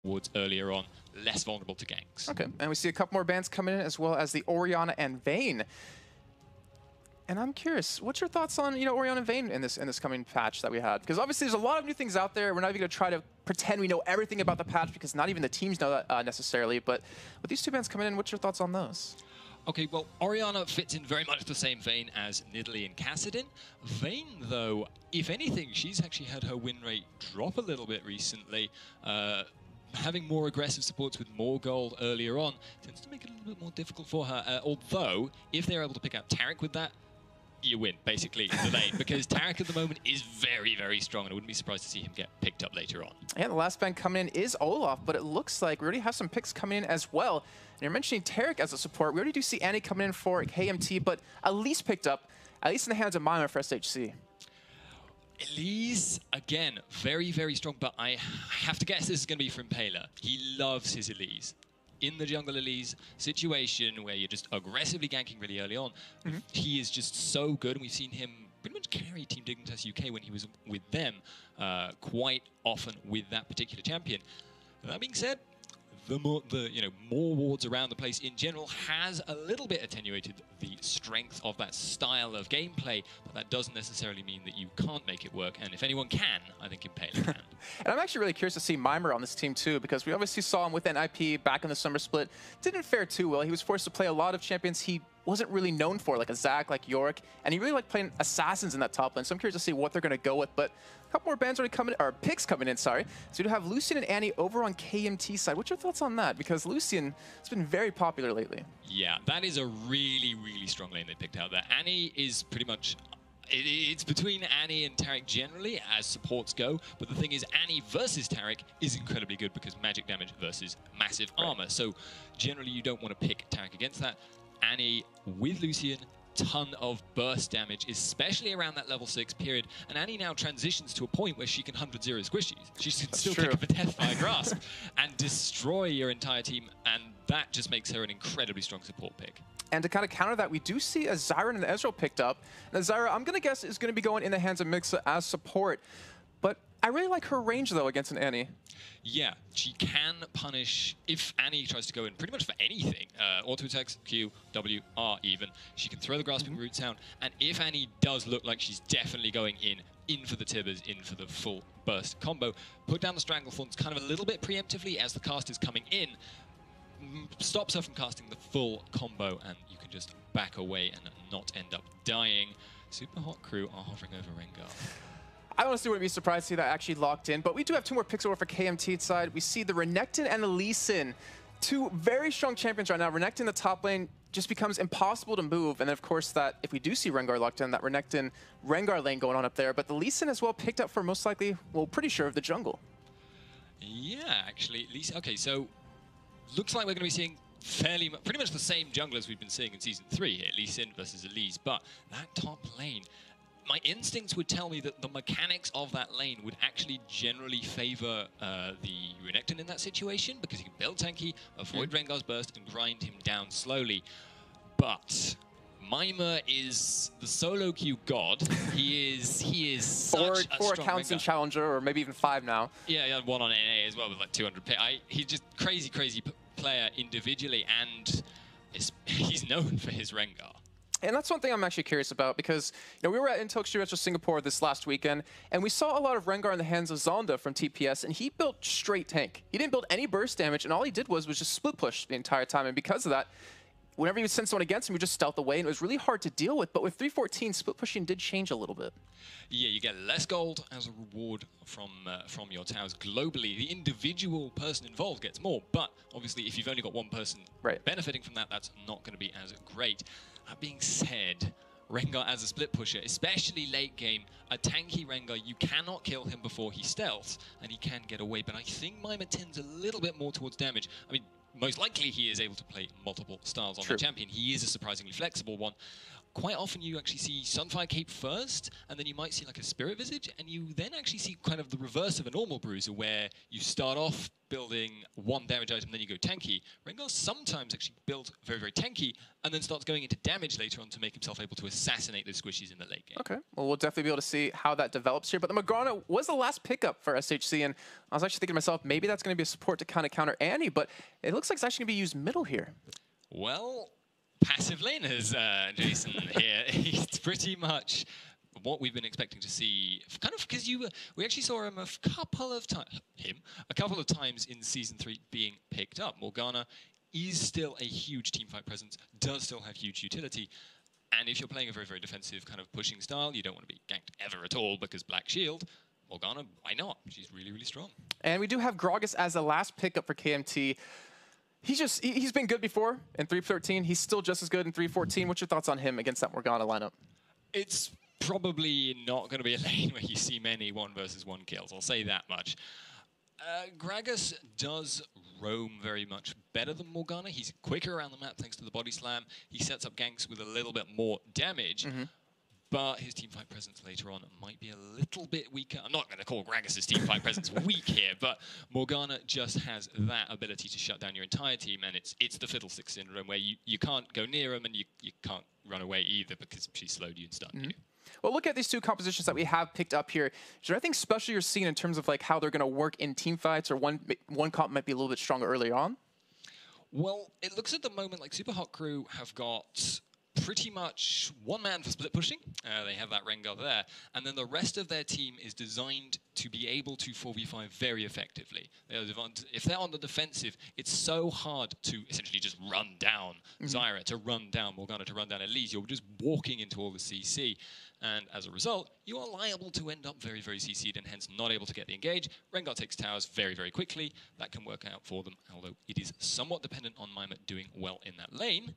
towards earlier on, less vulnerable to ganks. Okay, and we see a couple more bans coming in, as well as the Orianna and Vayne. And I'm curious, what's your thoughts on, Orianna and Vayne in this coming patch that we had? Because obviously there's a lot of new things out there. We're not even going to try to pretend we know everything about the patch, because not even the teams know that necessarily. But with these two bans coming in, what's your thoughts on those? Okay, well, Orianna fits in very much the same vein as Nidalee and Kassadin. Vayne, though, if anything, she's actually had her win rate drop a little bit recently. Having more aggressive supports with more gold earlier on tends to make it a little bit more difficult for her. Although, if they're able to pick out Taric with that, you win, basically, in the lane. Because Taric at the moment is very, very strong, and I wouldn't be surprised to see him get picked up later on. And the last ban coming in is Olaf, but it looks like we already have some picks coming in as well. And you're mentioning Taric as a support. We already do see Annie coming in for KMT, but Elise picked up, at least in the hands of Miałem for SHC. Elise, again, very, very strong, but I have to guess this is going to be from Impaler. He loves his Elise. In the jungle Elise situation where you're just aggressively ganking really early on, he is just so good, and we've seen him pretty much carry Team Dignitas UK when he was with them quite often with that particular champion. That being said, the more wards around the place in general has a little bit attenuated the strength of that style of gameplay, but that doesn't necessarily mean that you can't make it work. And if anyone can, I think Impaler can. And I'm actually really curious to see Mimer on this team too, because we obviously saw him with NIP back in the summer split. Didn't fare too well. He was forced to play a lot of champions he wasn't really known for, like a Zac, like Yorick, and he really liked playing assassins in that top lane. So I'm curious to see what they're going to go with. But a couple more bans already coming, or picks coming in, sorry. So you have Lucian and Annie over on KMT side. What's your thoughts on that? Because Lucian has been very popular lately. Yeah, that is a really, really strong lane they picked out there. Annie is pretty much... It's between Annie and Taric generally as supports go, but the thing is Annie versus Taric is incredibly good because magic damage versus massive armor. So generally you don't want to pick Taric against that. Annie with Lucian, ton of burst damage, especially around that level 6 period. And Annie now transitions to a point where she can 100-0 squishies. She can still pick up a Deathfire Grasp and destroy your entire team, and that just makes her an incredibly strong support pick. And to kind of counter that, we do see a Zyra and an Ezreal picked up. Now Zyra, I'm going to guess, is going to be going in the hands of Mixa as support. But I really like her range, though, against an Annie. Yeah, she can punish, if Annie tries to go in pretty much for anything, auto attacks, Q, W, R even, she can throw the Grasping Roots down, and if Annie does look like she's definitely going in for the Tibbers, in for the full burst combo, put down the Stranglethorns kind of a little bit preemptively as the cast is coming in, stops her from casting the full combo, and you can just back away and not end up dying. Super Hot Crew are hovering over Rengar. I honestly wouldn't be surprised to see that actually locked in, but we do have two more picks over for KMT side. We see the Renekton and the Lee Sin. Two very strong champions right now. Renekton in the top lane just becomes impossible to move, and then of course that, if we do see Rengar locked in, that Renekton-Rengar lane going on up there, but the Lee Sin as well picked up for most likely, well, pretty sure of the jungle. Yeah, actually, Lee Sin, okay, so looks like we're going to be seeing pretty much the same junglers we've been seeing in Season 3 here, Lee Sin versus Elise, but that top lane, my instincts would tell me that the mechanics of that lane would actually generally favor the Renekton in that situation, because he can build tanky, avoid Rengar's burst, and grind him down slowly. But Mimer is the solo queue god. He is such a four strong accounts in Challenger, or maybe even 5 now. Yeah, one on NA as well with like 200 pit. He's just crazy player individually, and he's known for his Rengar. And that's one thing I'm actually curious about, because we were at Intel Extreme Retro Singapore this last weekend, and we saw a lot of Rengar in the hands of Zonda from TPS, and he built straight tank. He didn't build any burst damage, and all he did was just split push the entire time, and because of that, whenever you would send someone against him, you just stealth away, and it was really hard to deal with. But with 314, split pushing did change a little bit. Yeah, you get less gold as a reward from your towers globally. The individual person involved gets more, but obviously if you've only got one person benefiting from that, that's not going to be as great. That being said, Rengar as a split pusher, especially late game, a tanky Rengar, you cannot kill him before he stealths, and he can get away. But I think Mimer tends a little bit more towards damage. I mean, most likely he is able to play multiple styles on the champion. He is a surprisingly flexible one. quite often you actually see Sunfire Cape first, and then you might see like a Spirit Visage, and you then actually see kind of the reverse of a normal Bruiser, where you start off building one damage item, then you go tanky. Rengar sometimes actually builds very, very tanky, and then starts going into damage later on to make himself able to assassinate those squishies in the late game. Okay, well, we'll definitely be able to see how that develops here. But the Morgana was the last pickup for SHC, and I was actually thinking to myself, maybe that's going to be a support to kind of counter Annie, but it looks like it's actually going to be used middle here. Well, passive laners, Jason here. It's pretty much what we've been expecting to see, kind of because we actually saw him a couple of times in Season 3 being picked up. Morgana is still a huge teamfight presence, does still have huge utility, and if you're playing a very, very defensive kind of pushing style, you don't want to be ganked ever at all because Black Shield, Morgana, why not? She's really, really strong. And we do have Gragas as the last pickup for KMT. He's been good before in 3.13. He's still just as good in 3.14. What's your thoughts on him against that Morgana lineup? It's probably not going to be a lane where you see many 1 versus 1 kills. I'll say that much. Gragas does roam very much better than Morgana. He's quicker around the map thanks to the body slam. He sets up ganks with a little bit more damage. But his teamfight presence later on might be a little bit weaker. I'm not going to call Gragas' teamfight presence weak here, but Morgana just has that ability to shut down your entire team, and it's the Fiddlestick syndrome where you can't go near him and you can't run away either because she slowed you and stunned you. Well, look at these two compositions that we have picked up here. Is there anything special you're seeing in terms of like how they're going to work in team fights, or one comp might be a little bit stronger early on? Well, it looks at the moment like Super Hot Crew have got pretty much one man for split pushing. They have that Rengar there. And then the rest of their team is designed to be able to 4v5 very effectively. If they're on the defensive, it's so hard to essentially just run down Zyra, to run down Morgana, to run down Elise. You're just walking into all the CC. And as a result, you are liable to end up very, very CC'd and hence not able to get the engage. Rengar takes towers very, very quickly. That can work out for them, although it is somewhat dependent on Mimer doing well in that lane.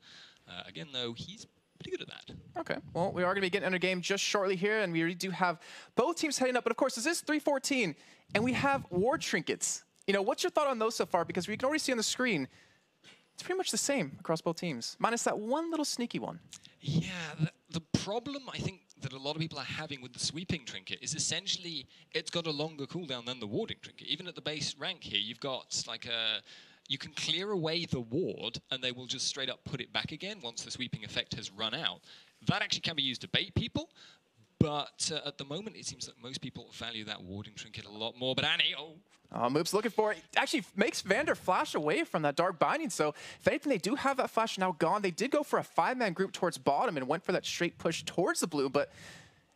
Again, though, he's pretty good at that. Okay, well, we are going to be getting into game just shortly here, and we already do have both teams heading up. But of course, this is 3.14, and we have ward trinkets. You know, what's your thought on those so far? Because we can already see on the screen, it's pretty much the same across both teams, minus that one little sneaky one. Yeah, the problem I think that a lot of people are having with the sweeping trinket is essentially it's got a longer cooldown than the warding trinket. Even at the base rank here, you've got like a... You can clear away the ward, and they will just straight up put it back again once the sweeping effect has run out. That actually can be used to bait people, but at the moment, it seems that most people value that warding trinket a lot more. But Annie, Moop's looking for it. Actually makes Vander flash away from that Dark Binding, so if anything, they do have that flash now gone. They did go for a 5-man group towards bottom and went for that straight push towards the blue, but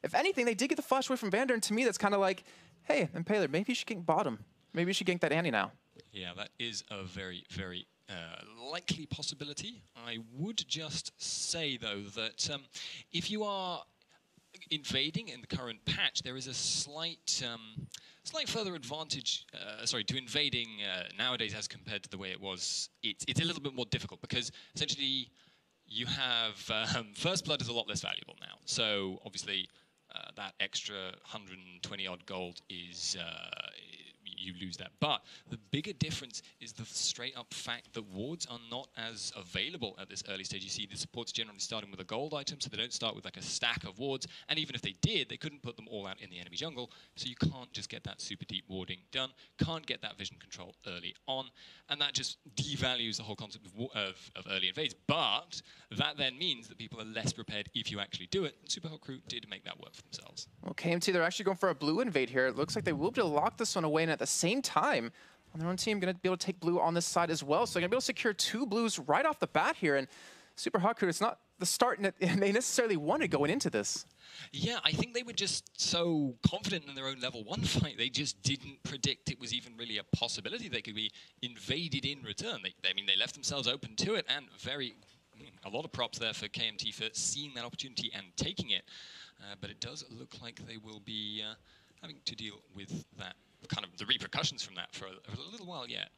if anything, they did get the flash away from Vander, and to me, that's kind of like, hey, Impaler, maybe you should gank bottom. Maybe you should gank that Annie now. Yeah, that is a very, very likely possibility. I would just say, though, that if you are invading in the current patch, there is a slight further advantage, to invading nowadays as compared to the way it was. It's a little bit more difficult because essentially you have First Blood is a lot less valuable now. So obviously that extra 120 odd gold is you lose that. But the bigger difference is the straight up fact that wards are not as available at this early stage. You see the supports generally starting with a gold item, so they don't start with like a stack of wards. And even if they did, they couldn't put them all out in the enemy jungle. So you can't just get that super deep warding done. Can't get that vision control early on. And that just devalues the whole concept of early invades. But that then means that people are less prepared if you actually do it. And Super Hot Crew did make that work for themselves. Well, KMT, they're actually going for a blue invade here. It looks like they will be able to lock this one away, and at the same time, on their own team, going to be able to take blue on this side as well. So they're going to be able to secure 2 blues right off the bat here. And Super Hot Crew, it's not the start they necessarily wanted going into this. Yeah, I think they were just so confident in their own level 1 fight, they just didn't predict it was even really a possibility they could be invaded in return. They left themselves open to it, and a lot of props there for KMT for seeing that opportunity and taking it. But it does look like they will be having to deal with that, kind of the repercussions from that for a little while yet.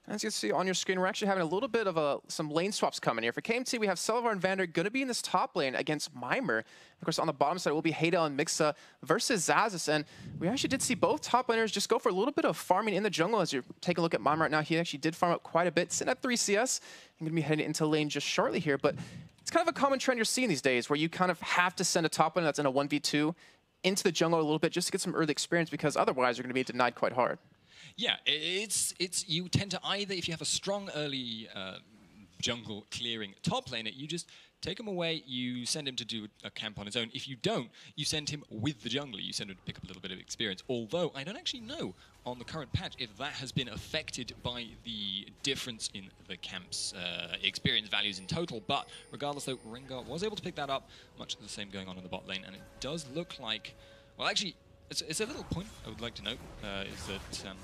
As you can see on your screen, we're actually having a little bit of some lane swaps coming here. For KMT, we have Selvar and Vander going to be in this top lane against Mimer. Of course, on the bottom side will be Haydel and Mixa versus Xaxus. And we actually did see both top laners just go for a little bit of farming in the jungle. As you take a look at Mimer right now, he actually did farm up quite a bit, sitting at 3 CS. And going to be heading into lane just shortly here. But it's kind of a common trend you're seeing these days, where you kind of have to send a top laner that's in a 1v2 into the jungle a little bit just to get some early experience, because otherwise you're going to be denied quite hard. Yeah, it's you tend to either, if you have a strong early jungle clearing top laner, you just take him away, you send him to do a camp on his own. If you don't, you send him with the jungler. You send him to pick up a little bit of experience. Although, I don't actually know on the current patch if that has been affected by the difference in the camp's experience values in total. But regardless, though, Rengar was able to pick that up. Much the same going on in the bot lane. And it does look like, well, actually, it's a little point I would like to note, is that...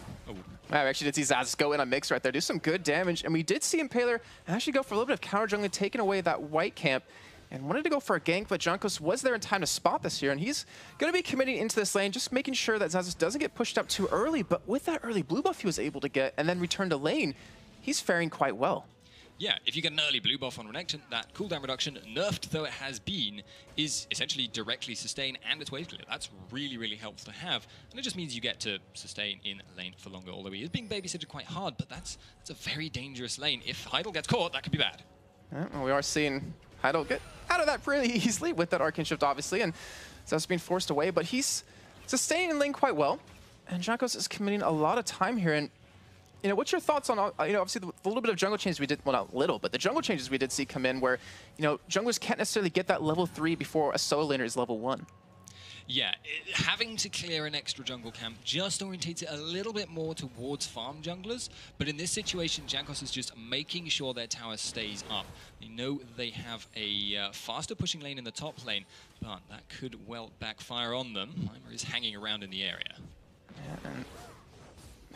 I actually did see Zaz go in on Mix right there, do some good damage, and we did see Impaler actually go for a little bit of counter jungling, taking away that white camp, and wanted to go for a gank, but Junkos was there in time to spot this here, and he's going to be committing into this lane, just making sure that Zaz doesn't get pushed up too early, but with that early blue buff he was able to get, and then return to lane, he's faring quite well. Yeah, if you get an early blue buff on Renekton, that cooldown reduction, nerfed though it has been, is essentially directly sustain and it's wave clear. That's really, really helpful to have. And it just means you get to sustain in lane for longer, although he is being babysitted quite hard, but that's a very dangerous lane. If Heidel gets caught, that could be bad. Well, we are seeing Heidel get out of that pretty easily with that Arcane Shift, obviously, and Zaz being forced away, but he's sustaining in lane quite well. And Junkos is committing a lot of time here, and you know, what's your thoughts on, obviously the little bit of jungle changes we did, well, not little, but the jungle changes we did see come in where, junglers can't necessarily get that level 3 before a solo laner is level 1. Yeah, having to clear an extra jungle camp just orientates it a little bit more towards farm junglers, but in this situation, Jankos is just making sure their tower stays up. They know they have a faster pushing lane in the top lane, but that could well backfire on them. Mimer is hanging around in the area. Yeah, and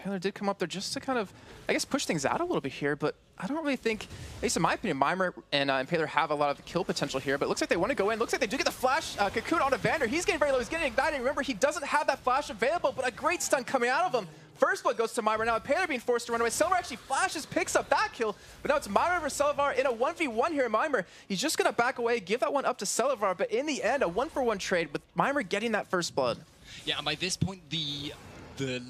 Impaler did come up there just to kind of, I guess, push things out a little bit here, but I don't really think, at least in my opinion, Mimer and Impaler have a lot of kill potential here, but it looks like they want to go in. Looks like they do get the flash. Cocoon onto Vander. He's getting very low. He's getting ignited. Remember, he doesn't have that flash available, but a great stun coming out of him. First blood goes to Mimer. Now Impaler being forced to run away. Silver actually flashes, picks up that kill, but now it's Mimer versus Celavar in a 1v1 here. Mimer, he's just going to back away, give that one up to Celavar, but in the end, a 1-for-1 trade with Mimer getting that first blood. Yeah, and by this point, the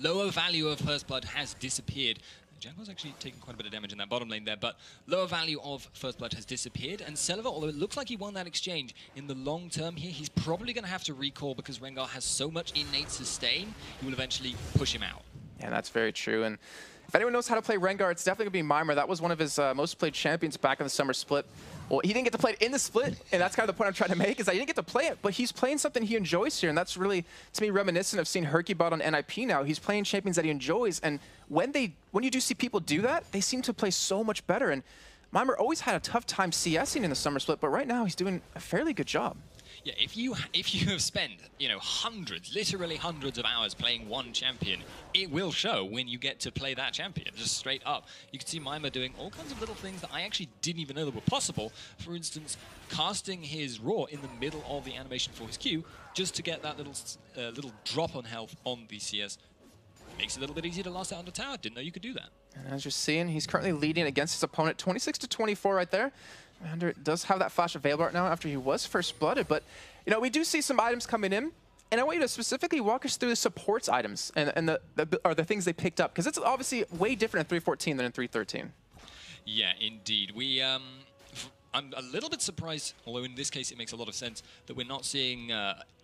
lower value of First Blood has disappeared. Jankos actually taking quite a bit of damage in that bottom lane there, but lower value of First Blood has disappeared, and Celavar, although it looks like he won that exchange, in the long term here, he's probably going to have to recall because Rengar has so much innate sustain, he will eventually push him out. Yeah, that's very true, and if anyone knows how to play Rengar, it's definitely going to be Mimer. That was one of his most played champions back in the summer split. Well, he didn't get to play it in the split, and that's kind of the point I'm trying to make, is that he didn't get to play it, but he's playing something he enjoys here, and that's really, to me, reminiscent of seeing Hercubot on NIP now. He's playing champions that he enjoys, and when you do see people do that, they seem to play so much better, and Mimer always had a tough time CSing in the summer split, but right now he's doing a fairly good job. Yeah, if you have spent, literally hundreds of hours playing one champion, it will show when you get to play that champion, just straight up. You can see Mimer doing all kinds of little things that I actually didn't even know that were possible. For instance, casting his Roar in the middle of the animation for his Q, just to get that little drop on health on the CS. Makes it a little bit easier to last out on the tower. Didn't know you could do that. And as you're seeing, he's currently leading against his opponent, 26-24 right there. Vander does have that flash available right now after he was first blooded, but we do see some items coming in, and I want you to specifically walk us through the supports items and the things they picked up, because it's obviously way different in 3.14 than in 3.13. Yeah, indeed. I'm a little bit surprised, although in this case it makes a lot of sense, that we're not seeing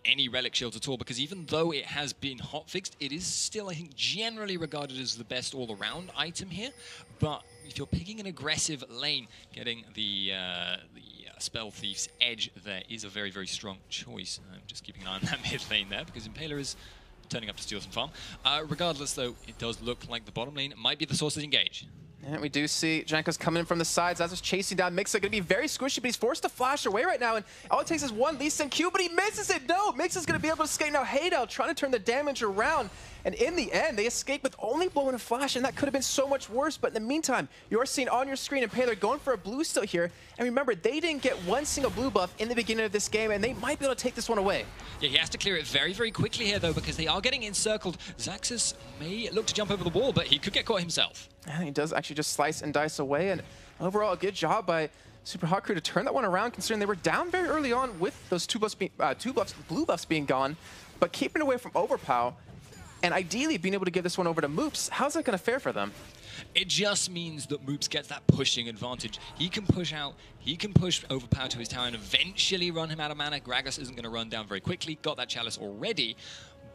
any relic shields at all, because even though it has been hotfixed, it is still, I think, generally regarded as the best all-around item here. But if you're picking an aggressive lane, getting the Spell Thief's Edge there is a very, very strong choice. I'm just keeping an eye on that mid lane there, because Impaler is turning up to steal some farm. Regardless, though, it does look like the bottom lane might be the source to engage. And we do see Jankos coming in from the sides. As is chasing down Mixa, going to be very squishy, but he's forced to flash away right now. And all it takes is one Lee Sin Q, but he misses it. No, Mixa's going to be able to escape now. Heidel trying to turn the damage around. And in the end, they escape with only blowing a flash, and that could have been so much worse. But in the meantime, you're seeing on your screen Impaler going for a blue still here. And remember, they didn't get one single blue buff in the beginning of this game, and they might be able to take this one away. Yeah, he has to clear it very, very quickly here, though, because they are getting encircled. Xaxus may look to jump over the wall, but he could get caught himself. And he does actually just slice and dice away, and overall, a good job by Super Hot Crew to turn that one around, considering they were down very early on with those two blue buffs being gone, but keeping away from Overpow, and ideally being able to give this one over to Moops. How's that going to fare for them? It just means that Moops gets that pushing advantage. He can push out, he can push Overpower to his tower and eventually run him out of mana. Gragas isn't going to run down very quickly, got that Chalice already.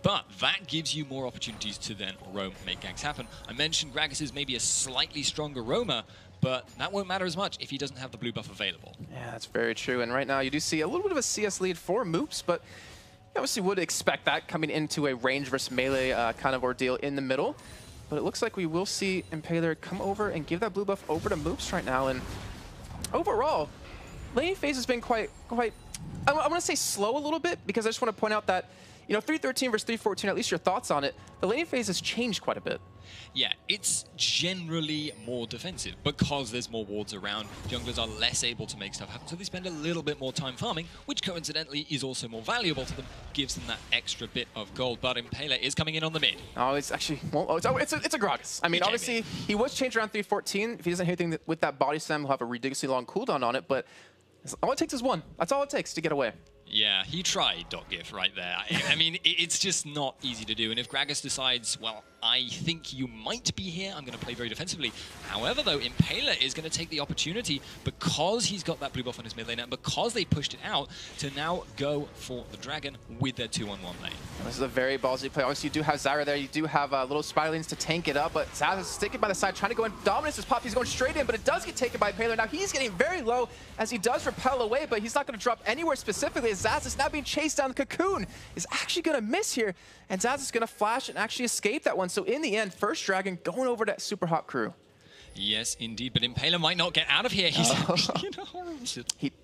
But that gives you more opportunities to then roam, make ganks happen. I mentioned Gragas is maybe a slightly stronger roamer, but that won't matter as much if he doesn't have the blue buff available. Yeah, that's very true. And right now you do see a little bit of a CS lead for Moops, but you obviously would expect that coming into a range versus melee kind of ordeal in the middle. But it looks like we will see Impaler come over and give that blue buff over to Moops right now. And overall, laning phase has been quite I want to say slow a little bit, because I just want to point out that, you know, 313 versus 314, at least your thoughts on it. The laning phase has changed quite a bit. Yeah, it's generally more defensive because there's more wards around. Junglers are less able to make stuff happen, so they spend a little bit more time farming, which coincidentally is also more valuable to them, gives them that extra bit of gold. But Impaler is coming in on the mid. Oh, it's actually, well, it's a Gragas. I mean, obviously, he was changed around 314. If he doesn't hit anything with that body slam, he'll have a ridiculously long cooldown on it, but all it takes is one. That's all it takes to get away. Yeah, he tried .gif right there. I mean, it's just not easy to do. And if Gragas decides, well, I think you might be here, I'm going to play very defensively. However, though, Impaler is going to take the opportunity, because he's got that blue buff on his mid lane, and because they pushed it out, to now go for the Dragon with their 2-on-1 lane. This is a very ballsy play. Obviously, you do have Zyra there. You do have little spider lanes to tank it up, but Zaz is sticking by the side, trying to go in. Dominance is popped. He's going straight in, but it does get taken by Impaler. Now, he's getting very low as he does repel away, but he's not going to drop anywhere specifically, as Zaz is now being chased down. The Cocoon is actually going to miss here, and Zaz is going to flash and actually escape that one. So in the end, first Dragon going over that super hot crew. Yes, indeed, but Impaler might not get out of here. He's in a horrible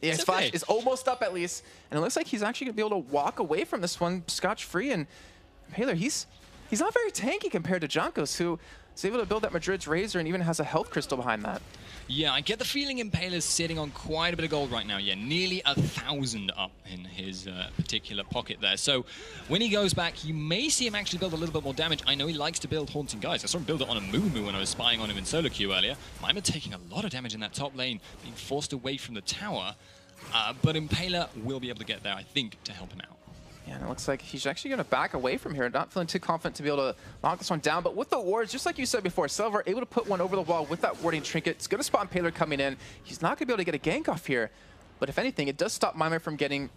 his flash is almost up at least, and it looks like he's actually going to be able to walk away from this one scotch-free. And Impaler, he's not very tanky compared to Jankos, who is able to build that Madrid's Razor and even has a health crystal behind that. Yeah, I get the feeling Impaler's sitting on quite a bit of gold right now. Yeah, nearly 1,000 up in his particular pocket there. So when he goes back, you may see him actually build a little bit more damage. I know he likes to build Haunting Guys. I saw him build it on a Moo when I was spying on him in solo queue earlier. Mimer taking a lot of damage in that top lane, being forced away from the tower. But Impaler will be able to get there, I think, to help him out. Yeah, and it looks like he's actually going to back away from here. Not feeling too confident to be able to lock this one down. But with the wards, just like you said before, Silver able to put one over the wall with that warding trinket. It's going to spot Impaler coming in. He's not going to be able to get a gank off here. But if anything, it does stop Mimer from getting,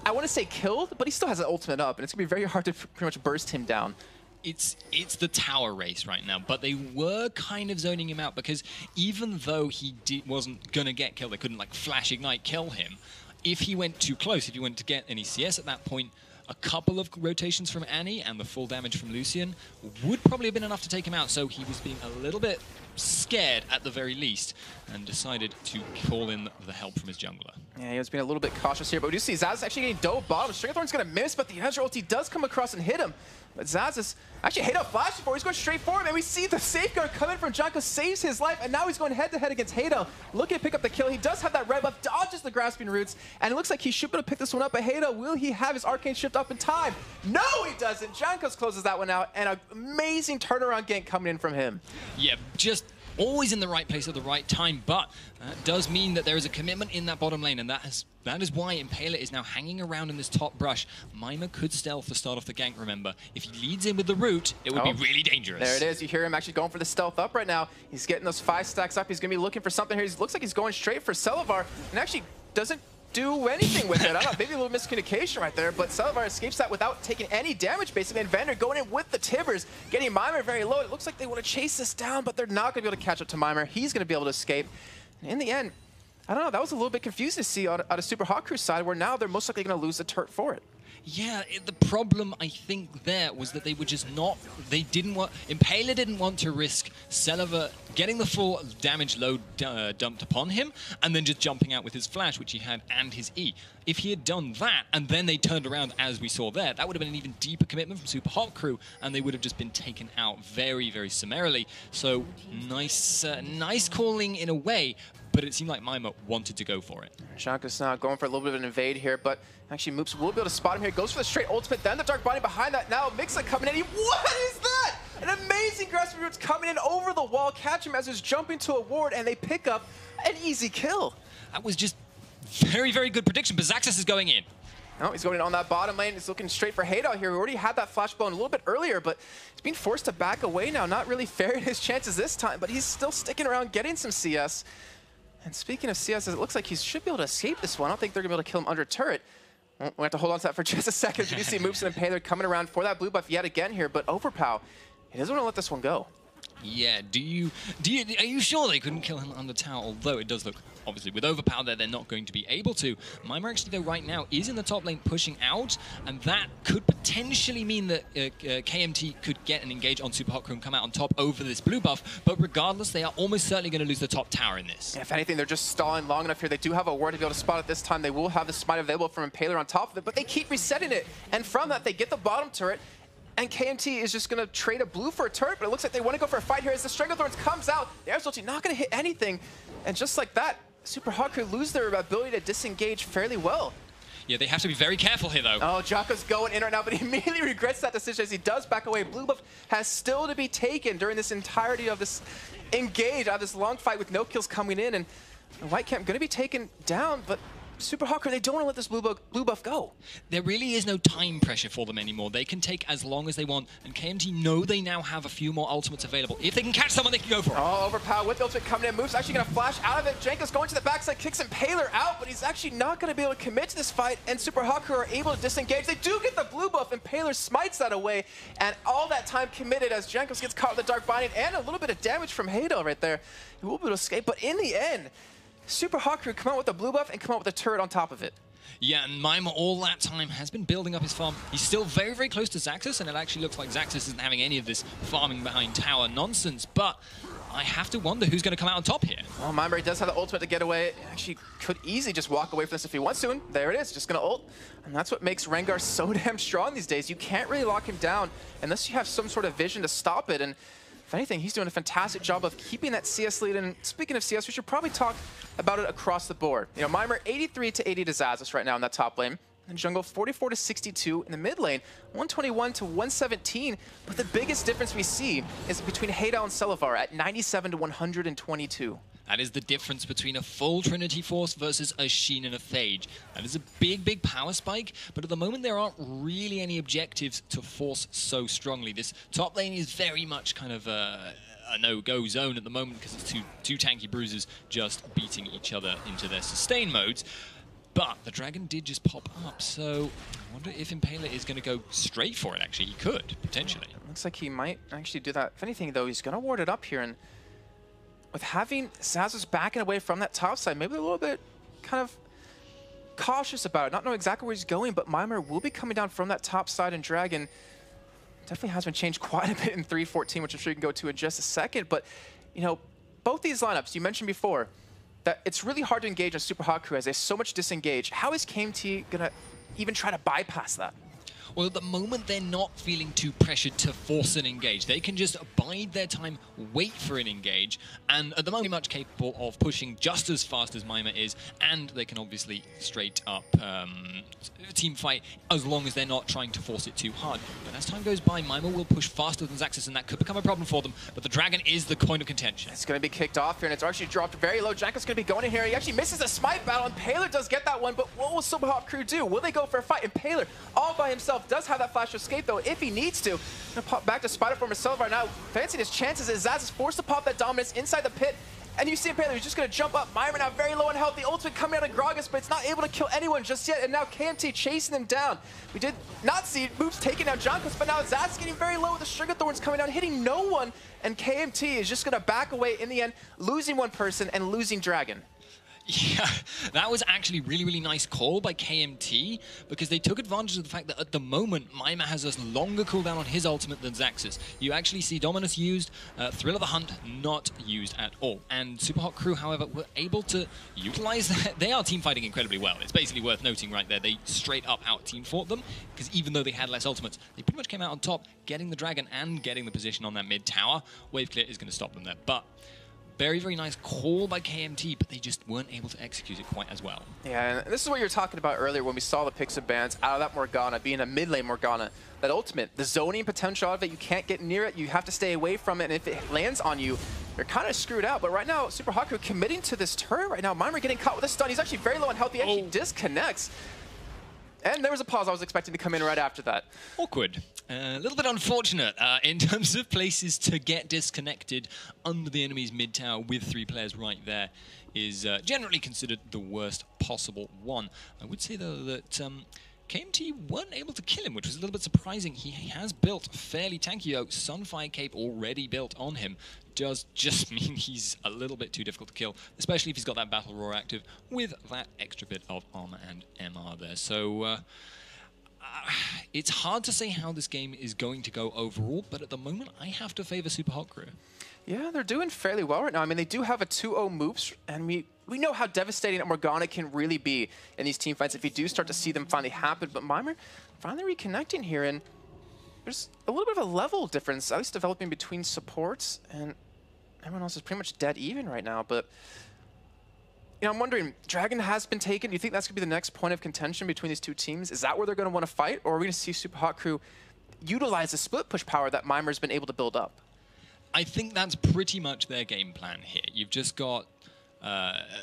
I want to say killed, but he still has an ultimate up. And it's going to be very hard to pretty much burst him down. It's the tower race right now, but they were kind of zoning him out, because even though he wasn't going to get killed, they couldn't like flash ignite kill him. If he went too close, if he went to get any CS at that point, a couple of rotations from Annie and the full damage from Lucian would probably have been enough to take him out. So he was being a little bit scared at the very least, and decided to call in the help from his jungler. Yeah, he was being a little bit cautious here, but we do see Zaz actually getting dove bottom. Stringthorn's going to miss, but the Azure ulti does come across and hit him. But Zaz is actually hit up flash before. He's going straight for him, and we see the safeguard coming from Janko, saves his life, and now he's going head-to-head against Hado. Looking to pick up the kill. He does have that red buff, dodges the grasping roots, and it looks like he should be able to pick this one up. But Hado, will he have his arcane shift up in time? No, he doesn't. Jankos closes that one out, and an amazing turnaround gank coming in from him. Yeah, just always in the right place at the right time, but that does mean that there is a commitment in that bottom lane, and that is why Impaler is now hanging around in this top brush. Mimer could stealth to start off the gank, remember. If he leads in with the root, it would be really dangerous. There it is. You hear him actually going for the stealth up right now. He's getting those 5 stacks up. He's going to be looking for something here. He looks like he's going straight for Celavar, and actually doesn't do anything with it. I don't know, maybe a little miscommunication right there, but Celavar escapes that without taking any damage, basically. And Vander going in with the Tibbers, getting Mimer very low. It looks like they want to chase this down, but they're not going to be able to catch up to Mimer. He's going to be able to escape. And in the end, I don't know, that was a little bit confusing to see on a Super Hot Crew side, where now they're most likely going to lose the turret for it. Yeah, the problem, I think, there was that they were just not, Impaler didn't want to risk Celavar getting the full damage load dumped upon him, and then just jumping out with his flash, which he had, and his E. If he had done that, and then they turned around as we saw there, that would have been an even deeper commitment from Super Hot Crew, and they would have just been taken out very, very summarily. So, nice calling in a way, but it seemed like Mimer wanted to go for it. Jankos now going for a little bit of an invade here, but actually Moops will be able to spot him here. Goes for the straight ultimate, then the Dark Body behind that. Now Mixa coming in. What is that? An amazing grasping roots coming in over the wall, catch him as he's jumping to a ward, and they pick up an easy kill. That was just very, very good prediction, but Zaxxas is going in. Oh, he's going in on that bottom lane. He's looking straight for Haydal here. We already had that flash bone a little bit earlier, but he's being forced to back away now. Not really fair in his chances this time, but he's still sticking around getting some CS. And speaking of CS, it looks like he should be able to escape this one. I don't think they're going to be able to kill him under turret. Well, we have to hold on to that for just a second. You see Moveson and Paler coming around for that blue buff yet again here, but Overpow, he doesn't want to let this one go. Yeah, are you sure they couldn't kill him under tower? Although it does look, obviously, with Overpower there, they're not going to be able to. Mimer actually, though, right now is in the top lane pushing out, and that could potentially mean that KMT could get an engage on Super Hot Crew and come out on top over this blue buff, but regardless, they are almost certainly going to lose the top tower in this. Yeah, if anything, they're just stalling long enough here. They do have a ward to be able to spot it this time. They will have the smite available from Impaler on top of it, but they keep resetting it, and from that, they get the bottom turret, and KMT is just going to trade a blue for a turret, but it looks like they want to go for a fight here as the Stranglethorns comes out. The Air's ulti not going to hit anything, and just like that, Super Hot Crew lose their ability to disengage fairly well. Yeah, they have to be very careful here, though. Oh, Jocko's going in right now, but he immediately regrets that decision as he does back away. Blue buff has still to be taken during this entirety of this engage, out of this long fight with no kills coming in, and White Camp going to be taken down, but Super Hot Crew, they don't want to let this blue buff go. There really is no time pressure for them anymore. They can take as long as they want, and KMT know they now have a few more ultimates available. If they can catch someone, they can go for it. Oh, Overpower with the ultimate coming in. Move's actually going to flash out of it. Janko's going to the backside, kicks Impaler out, but he's actually not going to be able to commit to this fight, and Super Hot Crew are able to disengage. They do get the blue buff, and Impaler smites that away, and all that time committed as Jankos gets caught with the Dark Binding, and a little bit of damage from Haydal right there. He will be able to escape, but in the end, Super Hot Crew come out with a blue buff and come out with a turret on top of it. Yeah, and Mimer all that time has been building up his farm. He's still very, very close to Xaxus, and it actually looks like Xaxus isn't having any of this farming behind tower nonsense, but I have to wonder who's going to come out on top here. Well, Mimer does have the ultimate to get away. Actually, could easily just walk away from this if he wants to, and there it is, just going to ult. And that's what makes Rengar so damn strong these days. You can't really lock him down unless you have some sort of vision to stop it, and if anything, he's doing a fantastic job of keeping that CS lead. And speaking of CS, we should probably talk about it across the board. You know, Mimer 83 to 80 to Xaxus right now in that top lane. In jungle, 44 to 62 in the mid lane, 121 to 117. But the biggest difference we see is between Haydal and Selavar at 97 to 122. That is the difference between a full Trinity Force versus a Sheen and a Phage. That is a big, big power spike, but at the moment there aren't really any objectives to force so strongly. This top lane is very much kind of a no-go zone at the moment because it's two tanky bruisers just beating each other into their sustain modes. But the dragon did just pop up, so I wonder if Impaler is going to go straight for it, actually. He could, potentially. Looks like he might actually do that. If anything, though, he's going to ward it up here, and with having Xaxus backing away from that top side, maybe a little bit kind of cautious about it. Not knowing exactly where he's going, but Mimer will be coming down from that top side, and Dragon definitely has been changed quite a bit in 3.14, which I'm sure you can go to in just a second. But, you know, both these lineups, you mentioned before, that it's really hard to engage on Super Hot Crew as there's so much disengage. How is KMT going to even try to bypass that? Well, at the moment, they're not feeling too pressured to force an engage. They can just bide their time, wait for an engage, and at the moment, much capable of pushing just as fast as Mimer is, and they can obviously straight up team fight as long as they're not trying to force it too hard. But as time goes by, Mimer will push faster than Xaxus, and that could become a problem for them, but the Dragon is the point of contention. It's going to be kicked off here, and it's actually dropped very low. Janko's going to be going in here. He actually misses a smite battle, and Paler does get that one, but what will Super Hot Crew do? Will they go for a fight? And Paler, all by himself, does have that flash of escape, though, if he needs to. Gonna pop back to Spider Former Selavar now. Fancying his chances as Xaxus forced to pop that dominance inside the pit. And you see Impaler, he's just going to jump up. Mimer now very low on health. The ultimate coming out of Gragas, but it's not able to kill anyone just yet. And now KMT chasing them down. We did not see moves taking down Jankos, but now Xaxus getting very low with the Stranglethorns coming down, hitting no one. And KMT is just going to back away in the end, losing one person and losing Dragon. Yeah, that was actually really, really nice call by KMT because they took advantage of the fact that at the moment, Mimer has a longer cooldown on his ultimate than Xaxus. You actually see Dominus used, Thrill of the Hunt not used at all. And Super Hot Crew, however, were able to utilize that. They are team fighting incredibly well. It's basically worth noting right there. They straight up out-team fought them because even though they had less ultimates, they pretty much came out on top, getting the Dragon and getting the position on that mid tower. Wave clear is going to stop them there. But very, very nice call by KMT, but they just weren't able to execute it quite as well. Yeah, and this is what you were talking about earlier when we saw the picks of bans out of that Morgana, being a mid lane Morgana. That ultimate, the zoning potential of it, you can't get near it, you have to stay away from it, and if it lands on you, you're kind of screwed out. But right now, Super Hot Crew committing to this turret right now. Mimer getting caught with a stun. He's actually very low on health. He actually disconnects. And there was a pause I was expecting to come in right after that. Awkward. A little bit unfortunate in terms of places to get disconnected under the enemy's mid tower with 3 players right there is generally considered the worst possible one. I would say, though, that KMT weren't able to kill him, which was a little bit surprising. He has built fairly tanky, though. Sunfire Cape already built on him does just mean he's a little bit too difficult to kill, especially if he's got that Battle Roar active with that extra bit of armor and MR there. So it's hard to say how this game is going to go overall, but at the moment I have to favor Super Hot Crew. Yeah, they're doing fairly well right now. I mean, they do have a 2-0 moves, and we know how devastating Morgana can really be in these team fights if you do start to see them finally happen. But Mimer finally reconnecting here, and there's a little bit of a level difference, at least developing between supports, and everyone else is pretty much dead even right now. But you know, I'm wondering, Dragon has been taken. Do you think that's going to be the next point of contention between these two teams? Is that where they're going to want to fight, or are we going to see Super Hot Crew utilize the split push power that Mimer's been able to build up? I think that's pretty much their game plan here. You've just got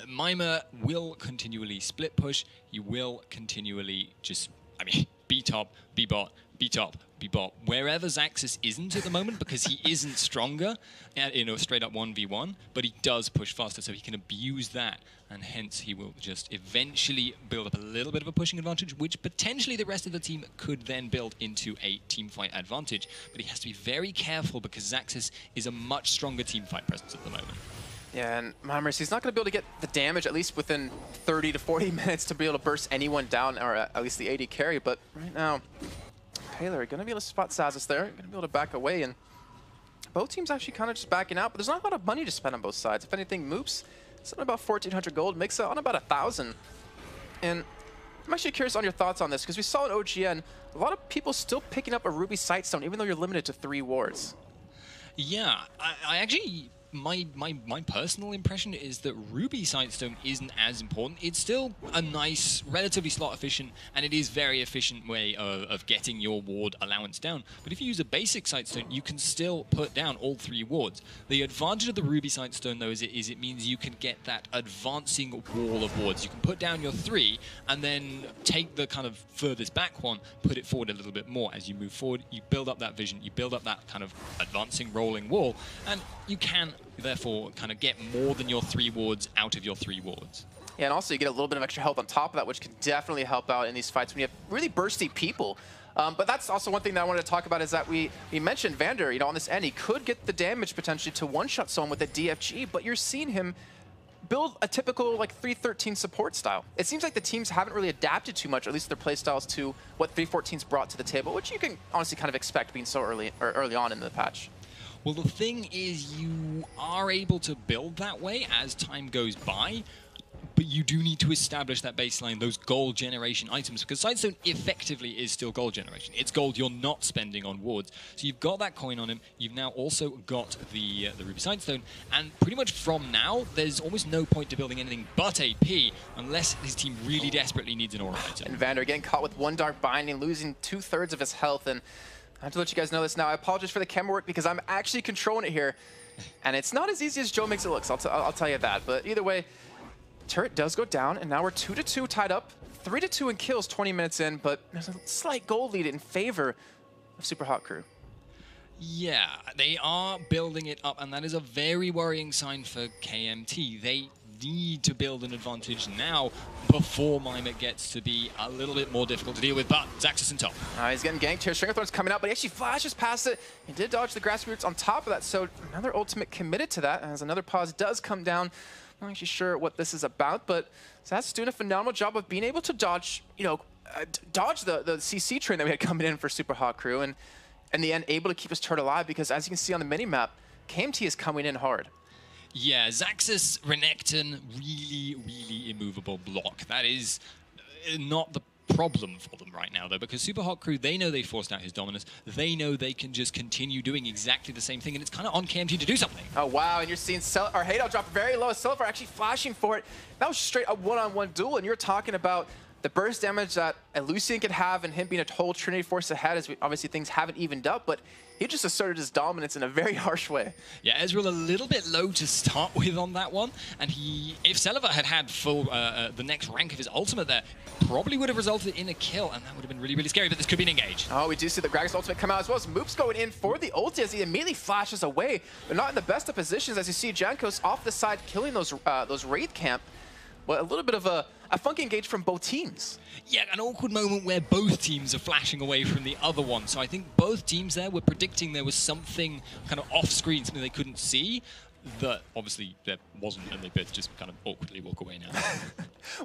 Mimer will continually split push. You will continually just, I mean, B top, B bot, B top, B bot. Wherever Zaxxas isn't at the moment, because he isn't stronger, you know, straight up 1v1, but he does push faster, so he can abuse that, and hence he will just eventually build up a little bit of a pushing advantage, which potentially the rest of the team could then build into a teamfight advantage. But he has to be very careful because Zaxxas is a much stronger teamfight presence at the moment. Yeah, and Mimers, he's not going to be able to get the damage at least within 30 to 40 minutes to be able to burst anyone down, or at least the AD carry. But right now, Taylor going to be able to spot Zazas there, going to be able to back away, and both teams actually kind of just backing out, but there's not a lot of money to spend on both sides. If anything, Moops, something about 1,400 gold, makes it on about 1,000. And I'm actually curious on your thoughts on this, because we saw in OGN, a lot of people still picking up a Ruby Sightstone, even though you're limited to 3 wards. Yeah, I actually... My personal impression is that Ruby Sightstone isn't as important. It's still a nice, relatively slot efficient, and it is very efficient way of getting your ward allowance down. But if you use a basic Sightstone, you can still put down all 3 wards. The advantage of the Ruby Sightstone, though, is it means you can get that advancing wall of wards. You can put down your 3, and then take the kind of furthest back one, put it forward a little bit more. As you move forward, you build up that vision, you build up that kind of advancing rolling wall, and you can therefore kind of get more than your 3 wards out of your 3 wards. Yeah, and also you get a little bit of extra health on top of that, which can definitely help out in these fights when you have really bursty people. But that's also one thing that I wanted to talk about, is that we mentioned Vander, you know, on this end, he could get the damage potentially to one-shot someone with a DFG, but you're seeing him build a typical like 313 support style. It seems like the teams haven't really adapted too much, or at least their playstyles, to what 314's brought to the table, which you can honestly kind of expect being so early on in the patch. Well, the thing is, you are able to build that way as time goes by, but you do need to establish that baseline, those gold generation items, because Sightstone effectively is still gold generation. It's gold you're not spending on wards. So you've got that coin on him, you've now also got the Ruby Sightstone, and pretty much from now, there's almost no point to building anything but AP, unless his team really desperately needs an aura item. And Vander getting caught with 1 Dark Binding, losing 2/3 of his health, and I have to let you guys know this now. I apologize for the camera work because I'm actually controlling it here, and it's not as easy as Joe makes it look. I'll tell you that. But either way, turret does go down, and now we're 2-2 tied up, 3-2 in kills 20 minutes in, but there's a slight goal lead in favor of Super Hot Crew. Yeah, they are building it up, and that is a very worrying sign for KMT. They need to build an advantage now before Mimer gets to be a little bit more difficult to deal with, but Zaxxas in top. He's getting ganked here. Stringathorn's coming out, but he actually flashes past it. He did dodge the grass roots on top of that, so another ultimate committed to that, as another pause does come down. I'm not actually sure what this is about, but Zaz's doing a phenomenal job of being able to dodge, you know, dodge the CC train that we had coming in for Super Hot Crew, and in the end able to keep his turret alive, because as you can see on the minimap, KMT is coming in hard. Yeah, Zaxxas, Renekton, really immovable block. That is not the problem for them right now, though, because Super Hot Crew, they know they forced out his dominance. They know they can just continue doing exactly the same thing, and it's kind of on KMT to do something. Oh, wow, and you're seeing Hadal drop very low. Celevar actually flashing for it. That was straight a one-on-one duel, and you're talking about the burst damage that Lucian could have and him being a total Trinity Force ahead, as obviously things haven't evened up, but he just asserted his dominance in a very harsh way. Yeah, Ezreal a little bit low to start with on that one, and if Celiver had full the next rank of his ultimate there, probably would have resulted in a kill, and that would have been really, really scary, but this could be an engage. Oh, we do see the Gragas ultimate come out as well as Moop's going in for the ulti as he immediately flashes away, but not in the best of positions as you see Jankos off the side killing those Wraith camp. But a little bit of a funky engage from both teams. Yeah, an awkward moment where both teams are flashing away from the other one. So I think both teams there were predicting there was something kind of off-screen, something they couldn't see, that obviously there wasn't, and they both just kind of awkwardly walk away now.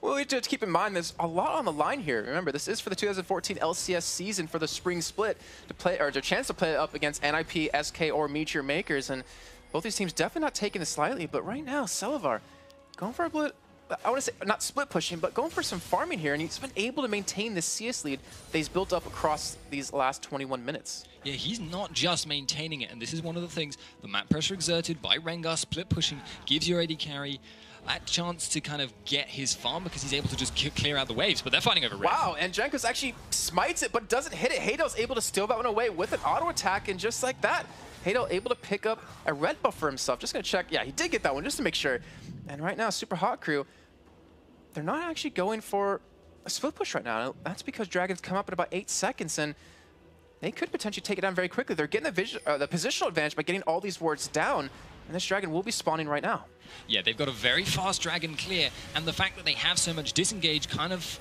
Well, we have to keep in mind there's a lot on the line here. Remember, this is for the 2014 LCS season for the spring split to play, or their chance to play up against NIP, SK, or Meteor Makers, and both these teams definitely not taking this lightly. But right now, Celivar going for a bit. I want to say, not split pushing, but going for some farming here, and he's been able to maintain this CS lead that he's built up across these last 21 minutes. Yeah, he's not just maintaining it, and this is one of the things, the map pressure exerted by Rengar split pushing gives your AD carry that chance to kind of get his farm because he's able to just clear out the waves, but they're fighting over red. Wow, and Jankos actually smites it, but doesn't hit it. Hadel's able to steal that one away with an auto attack, and just like that, Hadel able to pick up a red buff for himself. Just gonna check, yeah, he did get that one just to make sure. And right now, Super Hot Crew, they're not actually going for a split push right now. That's because Dragons come up in about 8 seconds, and they could potentially take it down very quickly. They're getting the positional advantage by getting all these wards down, and this Dragon will be spawning right now. Yeah, they've got a very fast Dragon clear, and the fact that they have so much disengage kind of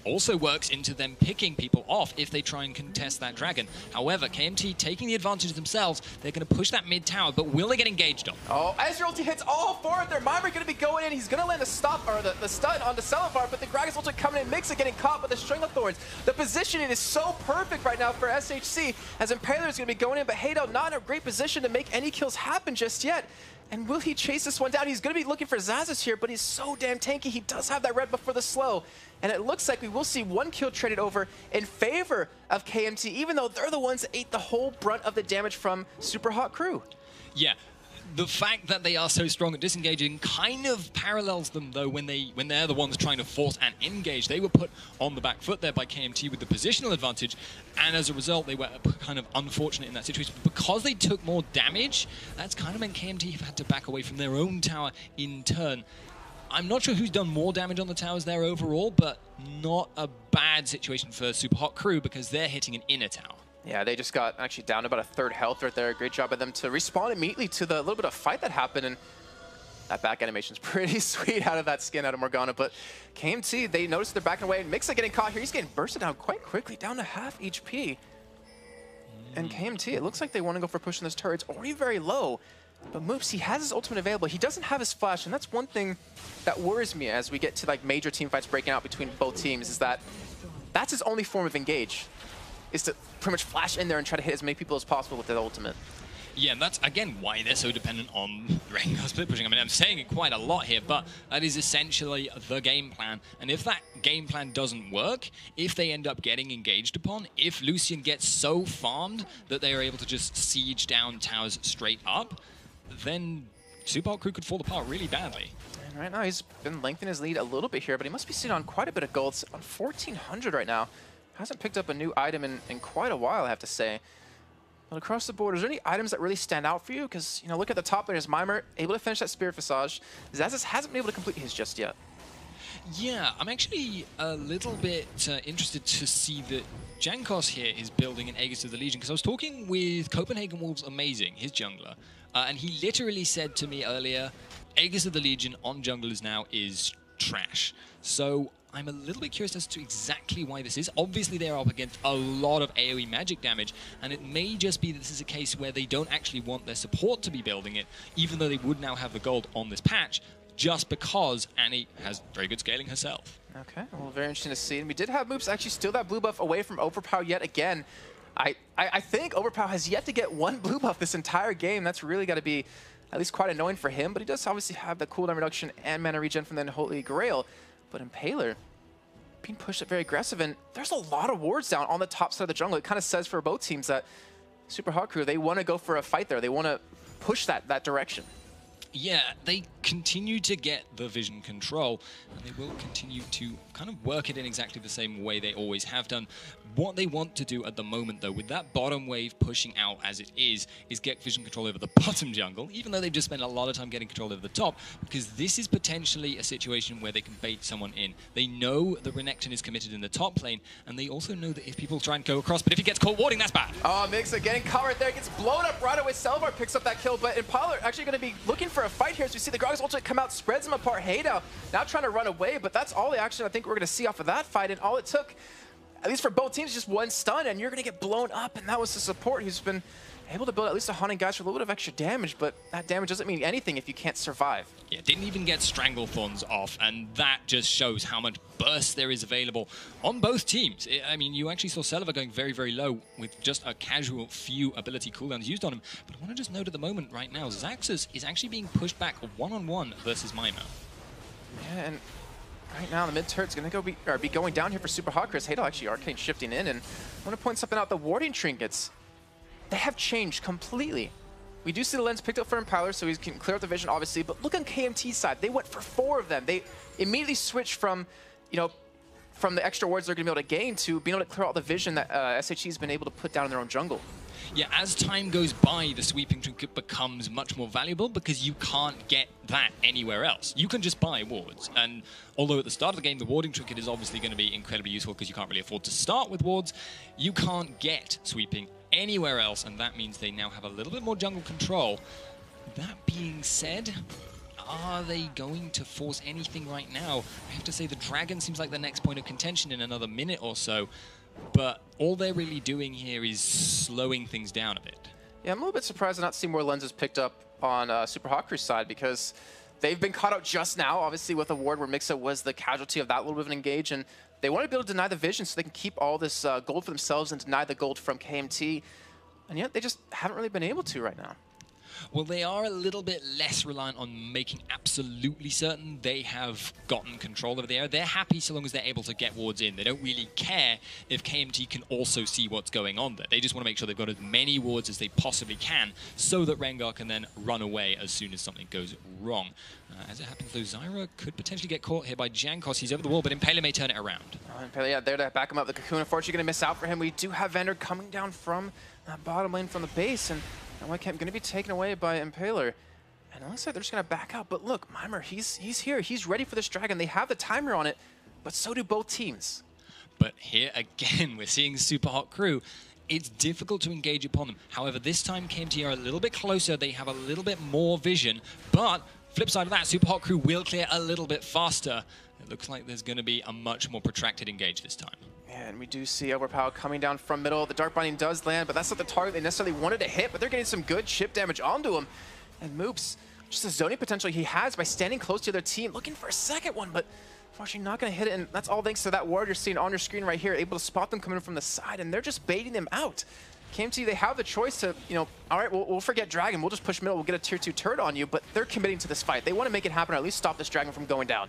also works into them picking people off if they try and contest that Dragon. However, KMT taking the advantage themselves, they're going to push that mid tower, but will they get engaged on? Oh, Ezreal ulti hits all four of their Mimer going to be going in. He's going to land the stop, or the stun onto Celivar, but the Gragas ulti coming in, Mixa getting caught with the String of Thorns. The positioning is so perfect right now for SHC, as Impaler is going to be going in, but Hadel not in a great position to make any kills happen just yet. And will he chase this one down? He's going to be looking for Xaxus here, but he's so damn tanky. He does have that red buff for the slow. And it looks like we will see one kill traded over in favor of KMT, even though they're the ones that ate the whole brunt of the damage from Super Hot Crew. Yeah. The fact that they are so strong at disengaging kind of parallels them, though, when they're the ones trying to force and engage. They were put on the back foot there by KMT with the positional advantage, and as a result, they were kind of unfortunate in that situation. Because they took more damage, that's kind of meant KMT have had to back away from their own tower in turn. I'm not sure who's done more damage on the towers there overall, but not a bad situation for Super Hot Crew because they're hitting an inner tower. Yeah, they just got actually down to about a third health right there. Great job by them to respawn immediately to the little bit of fight that happened, and that back animation's pretty sweet out of that skin out of Morgana. But KMT, they noticed they're backing away, and Mixa getting caught here. He's getting bursted down quite quickly, down to half HP. And KMT, it looks like they want to go for pushing this turret. It's already very low. But Moops, he has his ultimate available. He doesn't have his flash, and that's one thing that worries me as we get to like major team fights breaking out between both teams, is that that's his only form of engage, is to pretty much flash in there and try to hit as many people as possible with the ultimate. Yeah, and that's, again, why they're so dependent on Rengar split pushing. I mean, I'm saying it quite a lot here, but that is essentially the game plan. And if that game plan doesn't work, if they end up getting engaged upon, if Lucian gets so farmed that they are able to just siege down towers straight up, then Super Hot Crew could fall apart really badly. And right now, he's been lengthening his lead a little bit here, but he must be sitting on quite a bit of gold. It's on 1,400 right now. Hasn't picked up a new item in quite a while, I have to say. But across the board, is there any items that really stand out for you? Because, you know, look at the top laner, is Mimer able to finish that Spirit Visage. Xaxus hasn't been able to complete his just yet. Yeah, I'm actually a little bit interested to see that Jankos here is building an Aegis of the Legion, because I was talking with Copenhagen Wolves Amazing, his jungler, and he literally said to me earlier, Aegis of the Legion on junglers now is trash. So I'm a little bit curious as to exactly why this is. Obviously, they're up against a lot of AoE magic damage, and it may just be that this is a case where they don't actually want their support to be building it, even though they would now have the gold on this patch, just because Annie has very good scaling herself. Okay, well, very interesting to see. And we did have Moops actually steal that blue buff away from Overpower yet again. I think Overpower has yet to get one blue buff this entire game. That's really got to be at least quite annoying for him, but he does obviously have the cooldown reduction and mana regen from the Holy Grail. But Impaler being pushed up very aggressive, and there's a lot of wards down on the top side of the jungle. It kind of says for both teams that Super Hot Crew, they want to go for a fight there. They want to push that direction. Yeah, they continue to get the vision control, and they will continue to kind of work it in exactly the same way they always have done. What they want to do at the moment, though, with that bottom wave pushing out as it is get vision control over the bottom jungle, even though they've just spent a lot of time getting control over the top, because this is potentially a situation where they can bait someone in. They know that Renekton is committed in the top lane, and they also know that if people try and go across, but if he gets caught warding, that's bad. Oh, Mixa getting caught right there, gets blown up right away. Selvar picks up that kill, but Impala actually going to be looking for a fight here as we see the Grog's ultimate come out, spreads them apart. Haydow now trying to run away, but that's all the action I think we're going to see off of that fight, and all it took, at least for both teams, just one stun, and you're going to get blown up, and that was the support who's been able to build at least a Haunting Guys for a little bit of extra damage, but that damage doesn't mean anything if you can't survive. Yeah, didn't even get Stranglethorns off, and that just shows how much burst there is available on both teams. I mean, you actually saw Selvar going very, very low with just a casual few ability cooldowns used on him, but I want to just note at the moment right now, Xaxus is actually being pushed back one-on-one versus Miałem. Yeah, and right now the mid turret's going to be going down here for Super Hot Chris. Haydow actually arcane shifting in, and I want to point something out. The warding trinkets, they have changed completely. We do see the lens picked up for Impaler, so he can clear up the vision, obviously. But look on KMT's side. They went for 4 of them. They immediately switched from, you know, from the extra wards they're going to be able to gain to being able to clear out the vision that SHC's been able to put down in their own jungle. Yeah, as time goes by, the sweeping trinket becomes much more valuable because you can't get that anywhere else. You can just buy wards, and although at the start of the game the warding trinket is obviously going to be incredibly useful because you can't really afford to start with wards, you can't get sweeping anywhere else, and that means they now have a little bit more jungle control. That being said, are they going to force anything right now? I have to say the Dragon seems like the next point of contention in another minute or so, but all they're really doing here is slowing things down a bit. Yeah, I'm a little bit surprised to not see more lenses picked up on Super Hot Crew's side, because they've been caught out just now, obviously with a ward where Mixa was the casualty of that little bit of an engage, and they want to be able to deny the vision so they can keep all this gold for themselves and deny the gold from KMT, and yet they just haven't really been able to right now. Well, they are a little bit less reliant on making absolutely certain they have gotten control over the area. They're happy so long as they're able to get wards in. They don't really care if KMT can also see what's going on there. They just want to make sure they've got as many wards as they possibly can so that Rengar can then run away as soon as something goes wrong. As it happens, though, Zyra could potentially get caught here by Jankos. He's over the wall, but Impaler may turn it around. Impaler, yeah, there to back him up. The Cocoon, unfortunately, going to miss out for him. We do have Vander coming down from that bottom lane from the base, and Whitecamp going to be taken away by Impaler. And it looks like they're just going to back out. But look, Mimer, he's here. He's ready for this dragon. They have the timer on it, but so do both teams. But here again, we're seeing Super Hot Crew. It's difficult to engage upon them. However, this time KMT are a little bit closer. They have a little bit more vision. But flip side of that, Super Hot Crew will clear a little bit faster. It looks like there's going to be a much more protracted engage this time. And we do see Overpower coming down from middle. The Dark Binding does land, but that's not the target they necessarily wanted to hit, but they're getting some good chip damage onto him. And Moops, just the zoning potential he has by standing close to their team, looking for a second one, but unfortunately not going to hit it, and that's all thanks to that ward you're seeing on your screen right here, able to spot them coming from the side, and they're just baiting them out. KMT, they have the choice to, you know, all right, we'll forget Dragon, we'll just push middle, we'll get a tier 2 turret on you, but they're committing to this fight. They want to make it happen, or at least stop this Dragon from going down.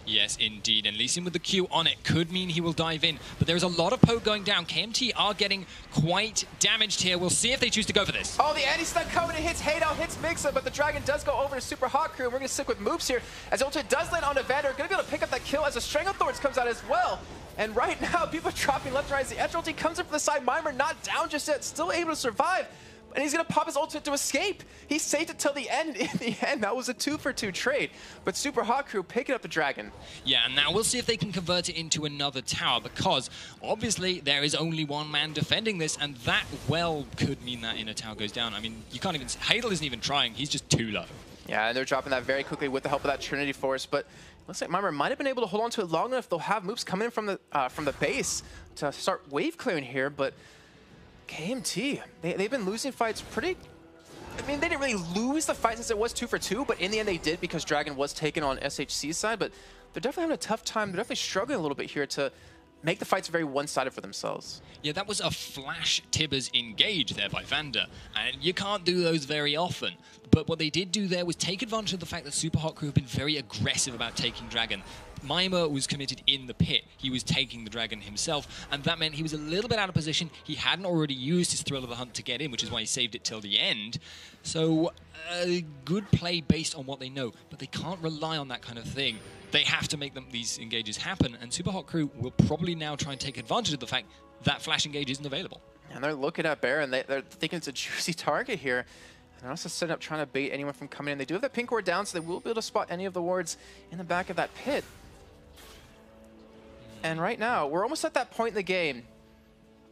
Yes, indeed. And Lee Sin with the Q on it could mean he will dive in. But there's a lot of poke going down. KMT are getting quite damaged here. We'll see if they choose to go for this. Oh, the anti-stun coming. It hits Haydow, hits Mixa, but the Dragon does go over to Super Hot Crew. And we're going to stick with Moops here as ultimate does land on Evander. Going to be able to pick up that kill as the Stranglethorns comes out as well. And right now, people are dropping left and right as the edge ulti comes in from the side. Mimer not down just yet, still able to survive. And he's going to pop his ultimate to escape. He saved it till the end. In the end, that was a 2-for-2 trade. But Super Hot Crew picking up the Dragon. Yeah, and now we'll see if they can convert it into another tower, because obviously there is only one man defending this, and that well could mean that inner tower goes down. I mean, you can't even... Hadel isn't even trying. He's just too low. Yeah, and they're dropping that very quickly with the help of that Trinity Force. But looks like Mimer might have been able to hold on to it long enough. They'll have Moops coming in from the base to start wave clearing here, but KMT, they've been losing fights pretty... I mean, they didn't really lose the fight since it was 2-for-2, but in the end they did because Dragon was taken on SHC's side, but they're definitely having a tough time. They're definitely struggling a little bit here to make the fights very one-sided for themselves. Yeah, that was a flash Tibbers engage there by Vander, and you can't do those very often. But what they did do there was take advantage of the fact that Super Hot Crew have been very aggressive about taking Dragon. Mimer was committed in the pit. He was taking the Dragon himself, and that meant he was a little bit out of position. He hadn't already used his Thrill of the Hunt to get in, which is why he saved it till the end. So, good play based on what they know, but they can't rely on that kind of thing. They have to make these engages happen, and Super Hot Crew will probably now try and take advantage of the fact that flash engage isn't available. And they're looking at Baron. They're thinking it's a juicy target here. And they're also setting up trying to bait anyone from coming in. They do have that pink ward down, so they will be able to spot any of the wards in the back of that pit. And right now, we're almost at that point in the game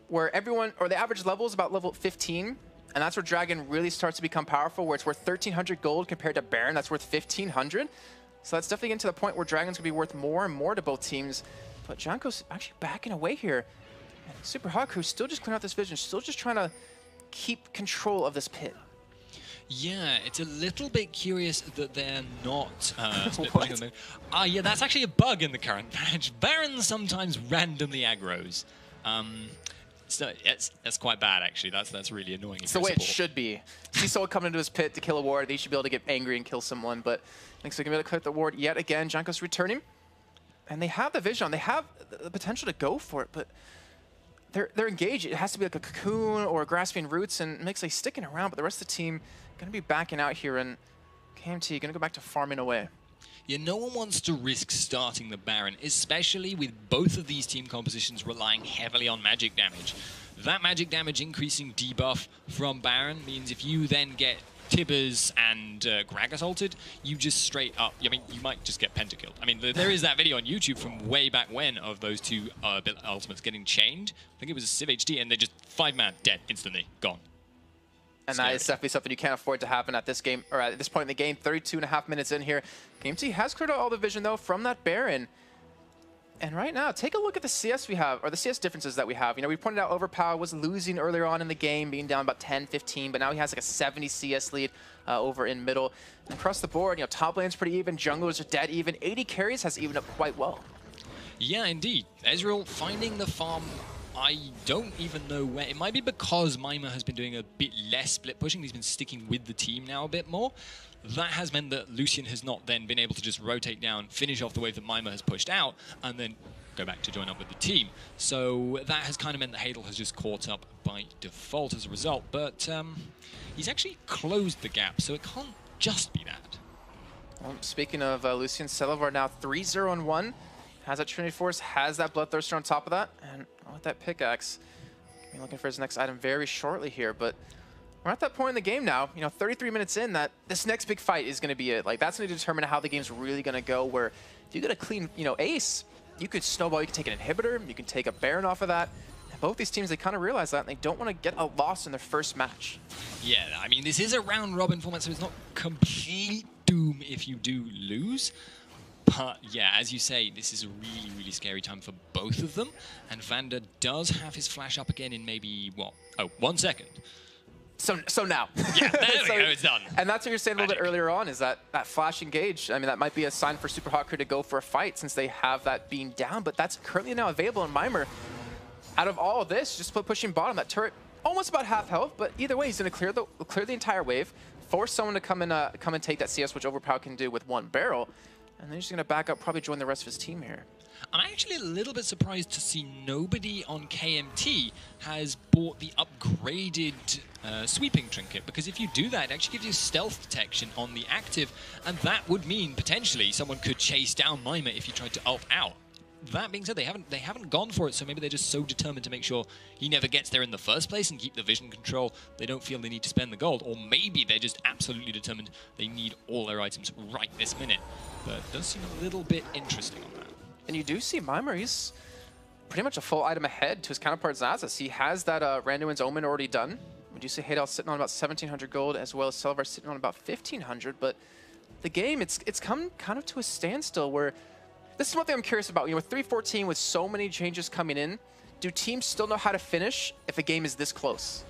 where everyone, or the average level is about level 15, and that's where Dragon really starts to become powerful, where it's worth 1,300 gold compared to Baron, that's worth 1,500. So that's definitely getting to the point where Dragon's going to be worth more and more to both teams. But Janko's actually backing away here. And Super Hot Crew still just clearing out this vision, still just trying to keep control of this pit. Yeah, it's a little bit curious that they're not split pushing them. Yeah, that's actually a bug in the current patch. Baron sometimes randomly aggroes. So that's quite bad, actually. That's really annoying. It's the way it should be. See someone coming into his pit to kill a ward, they should be able to get angry and kill someone, but looks like they're going to be able to clear the ward yet again. Janko's returning, and they have the vision on. They have the potential to go for it, but they're engaged. It has to be like a cocoon or grasping roots, and it makes like sticking around, but the rest of the team going to be backing out here, and KMT going to go back to farming away. Yeah, no one wants to risk starting the Baron, especially with both of these team compositions relying heavily on magic damage. That magic damage increasing debuff from Baron means if you then get Tibbers and Gragas ulted, you just straight up, I mean, you might just get pentakilled. I mean, there is that video on YouTube from way back when of those two ultimates getting chained. I think it was a Civ HD, and they're just 5-man dead instantly, gone. And that is definitely something you can't afford to happen at this game, or at this point in the game. 32.5 minutes in here. KMT has cleared out all the vision, though, from that Baron. And right now, take a look at the CS we have, or the CS differences that we have. You know, we pointed out Overpower was losing earlier on in the game, being down about 10, 15, but now he has like a 70 CS lead over in middle. And across the board, you know, top lane's pretty even, junglers are dead even. 80 carries has evened up quite well. Yeah, indeed. Ezreal finding the farm. I don't even know where. It might be because Mimer has been doing a bit less split pushing. He's been sticking with the team now a bit more. That has meant that Lucian has not then been able to just rotate down, finish off the wave that Mimer has pushed out, and then go back to join up with the team. So that has kind of meant that Hadel has just caught up by default as a result. But he's actually closed the gap, so it can't just be that. Well, speaking of Lucian, Celavar now 3-0-1. Has that Trinity Force, has that Bloodthirster on top of that, and with that pickaxe, he'll be looking for his next item very shortly here. But we're at that point in the game now, you know, 33 minutes in, that this next big fight is going to be it. Like, that's going to determine how the game's really going to go, where if you get a clean, you know, ace, you could snowball, you can take an inhibitor, you can take a Baron off of that. And both these teams, they kind of realize that, and they don't want to get a loss in their first match. Yeah, I mean, this is a round-robin format, so it's not complete doom if you do lose. But yeah, as you say, this is a really, really scary time for both of them. And Vander does have his flash up again in maybe, what? Oh, 1 second. So now. Yeah, there we go, it's done. And that's what you're saying a little bit earlier on, is that flash engage. I mean, that might be a sign for Super Hot Crew to go for a fight since they have that being down, but that's currently now available in Mimer. Out of all of this, just pushing bottom, that turret almost about half health, but either way, he's going to clear the entire wave, force someone to come and take that CS, which Overpower can do with one barrel. And then he's just going to back up, probably join the rest of his team here. I'm actually a little bit surprised to see nobody on KMT has bought the upgraded sweeping trinket, because if you do that, it actually gives you stealth detection on the active, and that would mean potentially someone could chase down Mimer if you tried to ult out. That being said, they haven't gone for it, so maybe they're just so determined to make sure he never gets there in the first place and keep the vision control. They don't feel they need to spend the gold, or maybe they're just absolutely determined they need all their items right this minute. But it does seem a little bit interesting on that. And you do see Mimer, he's pretty much a full item ahead to his counterpart Xaxus. He has that Randuin's Omen already done. We do see Hadel sitting on about 1,700 gold, as well as Celavar sitting on about 1,500. But the game, it's come kind of to a standstill, where this is one thing I'm curious about. You know, with 3.14, with so many changes coming in, do teams still know how to finish if a game is this close?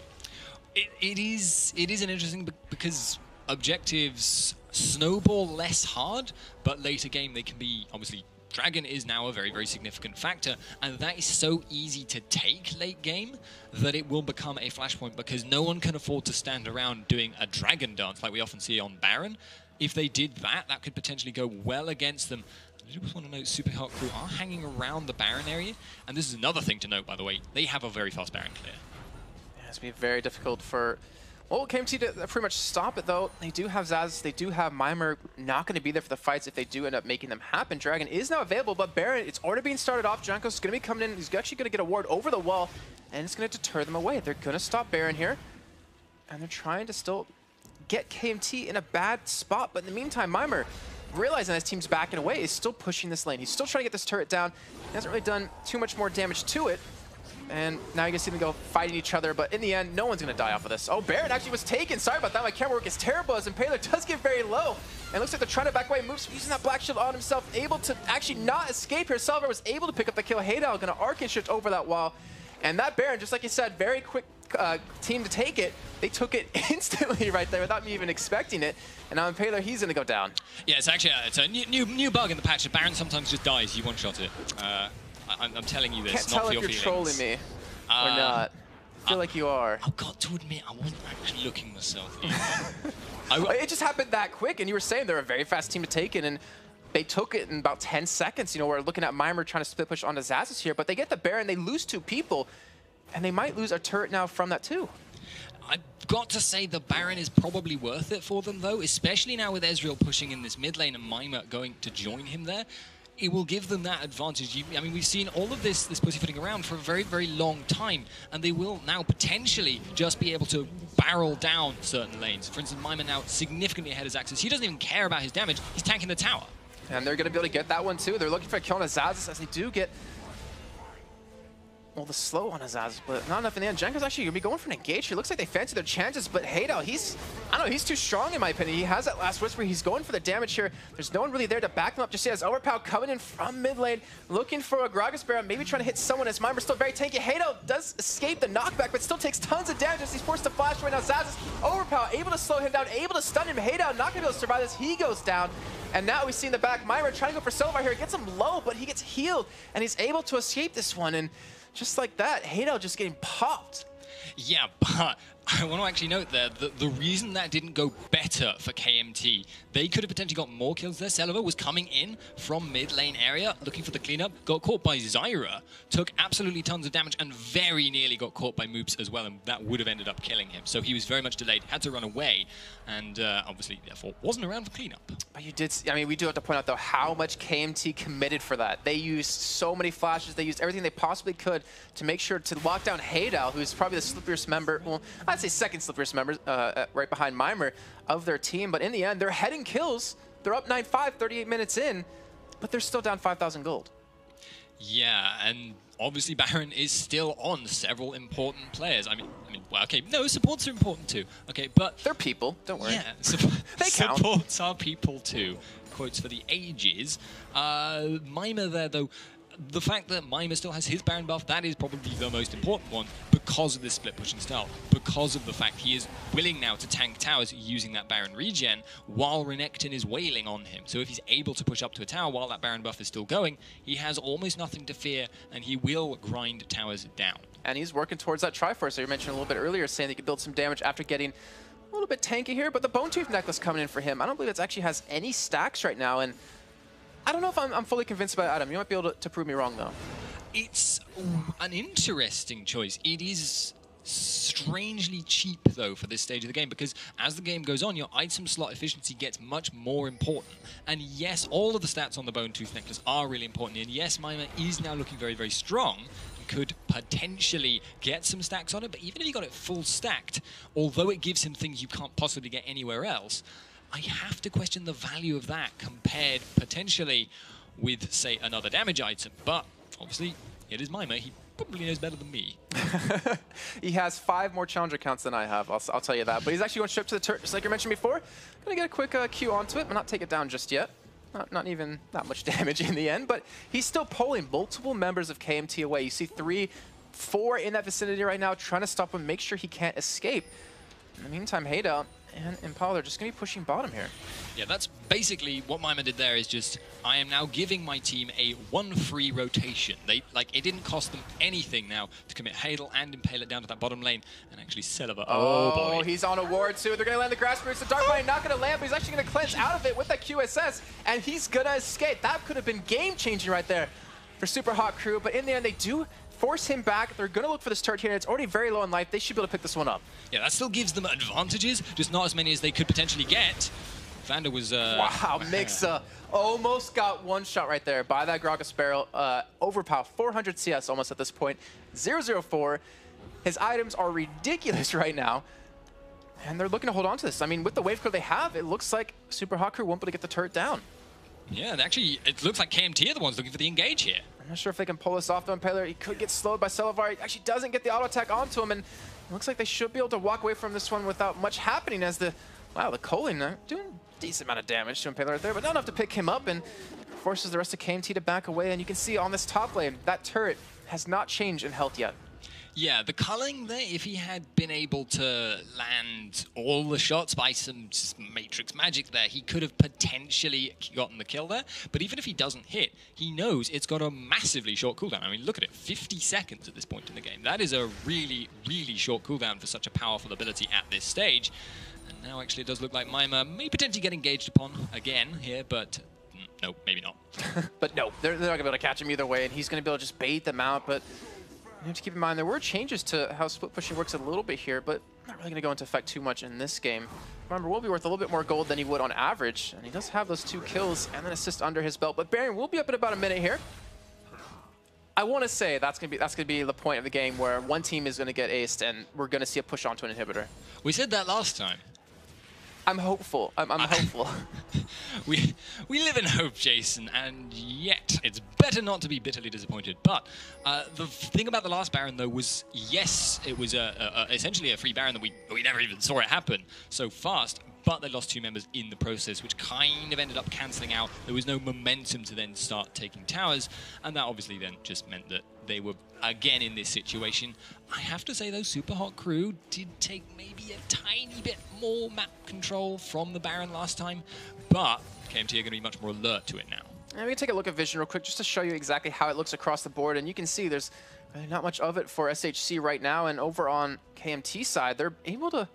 It is an interesting, because objectives snowball less hard, but later game they can be obviously Dragon is now a very, very significant factor, and that is so easy to take late game that it will become a flashpoint because no one can afford to stand around doing a Dragon dance like we often see on Baron. If they did that, that could potentially go well against them. I just want to note Super Hot Crew are hanging around the Baron area, and this is another thing to note, by the way. They have a very fast Baron clear. Yeah, it's going to be very difficult for KMT to pretty much stop it, though. They do have Zaz, they do have Mimer not going to be there for the fights if they do end up making them happen. Dragon is now available, but Baron, it's already being started off. Janko's going to be coming in. He's actually going to get a ward over the wall, and it's going to deter them away. They're going to stop Baron here, and they're trying to still get KMT in a bad spot. But in the meantime, Mimer, realizing his team's backing away, is still pushing this lane. He's still trying to get this turret down. He hasn't really done too much more damage to it. And now you can see them go fighting each other, but in the end, no one's going to die off of this. Oh, Baron actually was taken. Sorry about that. My camera work is terrible as Impaler does get very low. And it looks like they're trying to back away. Moves using that Black Shield on himself, able to actually not escape here. Salvar was able to pick up the kill. Haydal going to arc and shift over that wall. And that Baron, just like you said, very quick team to take it. They took it instantly right there without me even expecting it. And now Impaler, he's going to go down. Yeah, it's actually it's a new bug in the patch. The Baron sometimes just dies. You one-shot it. I'm telling you this, Can't not tell for if your you're feelings. trolling me or not. I feel like you are. I've got to admit, I wasn't actually looking myself. It just happened that quick, and you were saying they're a very fast team to take it, and they took it in about 10 seconds. You know, we're looking at Mimer trying to split push onto Zazas here, but they get the Baron, they lose 2 people, and they might lose a turret now from that too. I've got to say the Baron is probably worth it for them, though, especially now with Ezreal pushing in this mid lane and Mimer going to join him there. It will give them that advantage. I mean, we've seen all of this pussyfooting around for a very, very long time, and they will now potentially just be able to barrel down certain lanes. For instance, Mimer now significantly ahead of Xaxis. He doesn't even care about his damage. He's tanking the tower. And they're going to be able to get that one, too. They're looking for a kill on Azazis as they do get, well, the slow on Azaz, but not enough in the end. Janko's actually going to be going for an engage here. Looks like they fancy their chances, but Haydal, I don't know, he's too strong in my opinion. He has that last whisper. He's going for the damage here. There's no one really there to back them up. Just as Overpower coming in from mid lane, looking for a Gragas Baron, maybe trying to hit someone as Mimer's still very tanky. Haydal does escape the knockback, but still takes tons of damage as he's forced to flash right now. Zaz, Overpower able to slow him down, able to stun him. Haydal not going to be able to survive this. He goes down. And now we see in the back, Mimer trying to go for Silvar here. Gets him low, but he gets healed, and he's able to escape this one. And just like that, Haydal just getting popped. Yeah, but I want to actually note there that the reason that didn't go better for KMT, they could have potentially got more kills there. Celiva was coming in from mid lane area, looking for the cleanup, got caught by Zyra, took absolutely tons of damage, and very nearly got caught by Moops as well, and that would have ended up killing him. So he was very much delayed, had to run away, and obviously, therefore, wasn't around for cleanup. But you did, I mean, we do have to point out, though, how much KMT committed for that. They used so many flashes, they used everything they possibly could to make sure to lock down Haydal, who's probably the slipperiest member, well, I'd say second slipperiest member, right behind Mimer, of their team. But in the end, they're heading kills. They're up 9-5, 38 minutes in, but they're still down 5,000 gold. Yeah, and obviously Baron is still on several important players. I mean, well, okay, no, supports are important too. Okay, but they're people. Don't worry. Yeah, they count. Supports are people too. Quotes for the ages. Mimer there though. The fact that Mimer still has his Baron buff, that is probably the most important one because of this split pushing style, because of the fact he is willing now to tank towers using that Baron regen while Renekton is wailing on him. So if he's able to push up to a tower while that Baron buff is still going, he has almost nothing to fear and he will grind towers down. And he's working towards that Triforce that you mentioned a little bit earlier, saying that he could build some damage after getting a little bit tanky here, but the Bone Tooth necklace coming in for him, I don't believe it actually has any stacks right now, and I don't know if I'm fully convinced about Adam. You might be able to prove me wrong, though. It's an interesting choice. It is strangely cheap, though, for this stage of the game, because as the game goes on, your item slot efficiency gets much more important. And yes, all of the stats on the Bone Tooth Necklace are really important. And yes, Mimer is now looking very, very strong and could potentially get some stacks on it. But even if he got it full stacked, although it gives him things you can't possibly get anywhere else, I have to question the value of that compared potentially with, say, another damage item. But obviously, it is Mimer. He probably knows better than me. He has 5 more challenger counts than I have, I'll tell you that. But he's actually going straight up to the turret, just like you mentioned before. Going to get a quick Q onto it, but not take it down just yet. Not even that much damage in the end, but he's still pulling multiple members of KMT away. You see 3, 4 in that vicinity right now, trying to stop him, make sure he can't escape. In the meantime, Haydal and Impala are just going to be pushing bottom here. Yeah, that's basically what Miałem did there is just, I am now giving my team a 1 free rotation. It didn't cost them anything now to commit Hadel and Impaler down to that bottom lane, and actually Celiver. Oh boy. He's on a ward too. They're going to land the Grass Roots. The Dark Body not going to land, but he's actually going to cleanse out of it with that QSS, and he's going to escape. That could have been game-changing right there for Super Hot Crew, but in the end, they do force him back. They're going to look for this turret here. It's already very low in life. They should be able to pick this one up. Yeah, that still gives them advantages, just not as many as they could potentially get. Vander was... Wow, Mixa almost got one shot right there by that Gragas barrel. Overpower, 400 CS almost at this point. 004. His items are ridiculous right now. And they're looking to hold on to this. I mean, with the wave clear they have, it looks like Super Hot Crew won't be able to get the turret down. Yeah, and actually, it looks like KMT are the ones looking for the engage here. I'm not sure if they can pull this off though. Impaler, he could get slowed by Celivar. He actually doesn't get the auto attack onto him, and it looks like they should be able to walk away from this one without much happening as the... Wow, the Colin doing a decent amount of damage to Impaler right there, but not enough to pick him up, and forces the rest of KMT to back away. And you can see on this top lane, that turret has not changed in health yet. Yeah, the culling there, if he had been able to land all the shots by some Matrix magic there, he could have potentially gotten the kill there. But even if he doesn't hit, he knows it's got a massively short cooldown. I mean, look at it, 50 seconds at this point in the game. That is a really, really short cooldown for such a powerful ability at this stage. And now actually it does look like Miałem may potentially get engaged upon again here, but no, maybe not. But no, they're not going to be able to catch him either way, and he's going to be able to just bait them out. But you have to keep in mind, there were changes to how split pushing works a little bit here, but not really going to go into effect too much in this game. Remember, will be worth a little bit more gold than he would on average, and he does have those 2 kills and an assist under his belt. But Baron will be up in about a minute here. I want to say that's going to be the point of the game where one team is going to get aced, and we're going to see a push onto an inhibitor. We said that last time. I'm hopeful. I'm hopeful. We live in hope, Jason, and yet it's better not to be bitterly disappointed. But the thing about the last Baron, though, was yes, it was essentially a free Baron that we never even saw it happen so fast. But they lost 2 members in the process, which kind of ended up cancelling out. There was no momentum to then start taking towers, and that obviously then just meant that they were again in this situation. I have to say, though, Super Hot Crew did take maybe a tiny bit more map control from the Baron last time, but KMT are going to be much more alert to it now. And we can take a look at Vision real quick just to show you exactly how it looks across the board, and you can see there's really not much of it for SHC right now, and over on KMT side, they're able to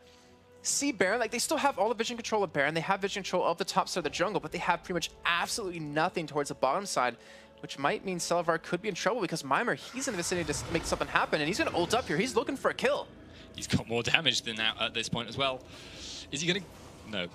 see Baron. Like, they still have all the vision control of Baron, they have vision control of the top side of the jungle, but they have pretty much absolutely nothing towards the bottom side, which might mean Celivar could be in trouble because Miałem, he's in the vicinity to make something happen, and he's going to ult up here. He's looking for a kill. He's got more damage than that at this point as well. Is he going to... No.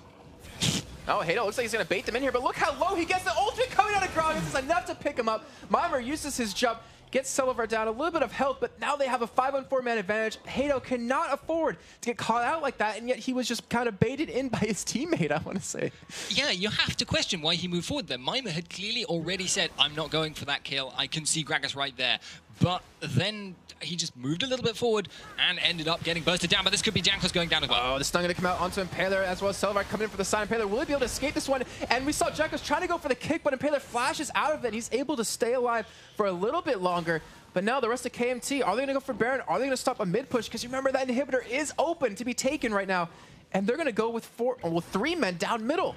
Oh, Hadel looks like he's going to bait them in here, but look how low he gets. The ultimate coming out of Gragas is enough to pick him up. Miałem uses his jump, gets Celivar down, a little bit of health, but now they have a 5-on-4 man advantage. Hadel cannot afford to get caught out like that, and yet he was just kind of baited in by his teammate, I want to say. Yeah, you have to question why he moved forward there. Miałem had clearly already said, I'm not going for that kill. I can see Gragas right there. But then he just moved a little bit forward and ended up getting bursted down. But this could be Jankos going down as well. Oh, the stun going to come out onto Impaler as well as Celivar coming in for the side. Impaler will he be able to escape this one? And we saw Jankos trying to go for the kick, but Impaler flashes out of it. He's able to stay alive for a little bit longer. But now the rest of KMT, are they going to go for Baron? Are they going to stop a mid push? Because remember, that inhibitor is open to be taken right now. And they're going to go with 3 men down middle.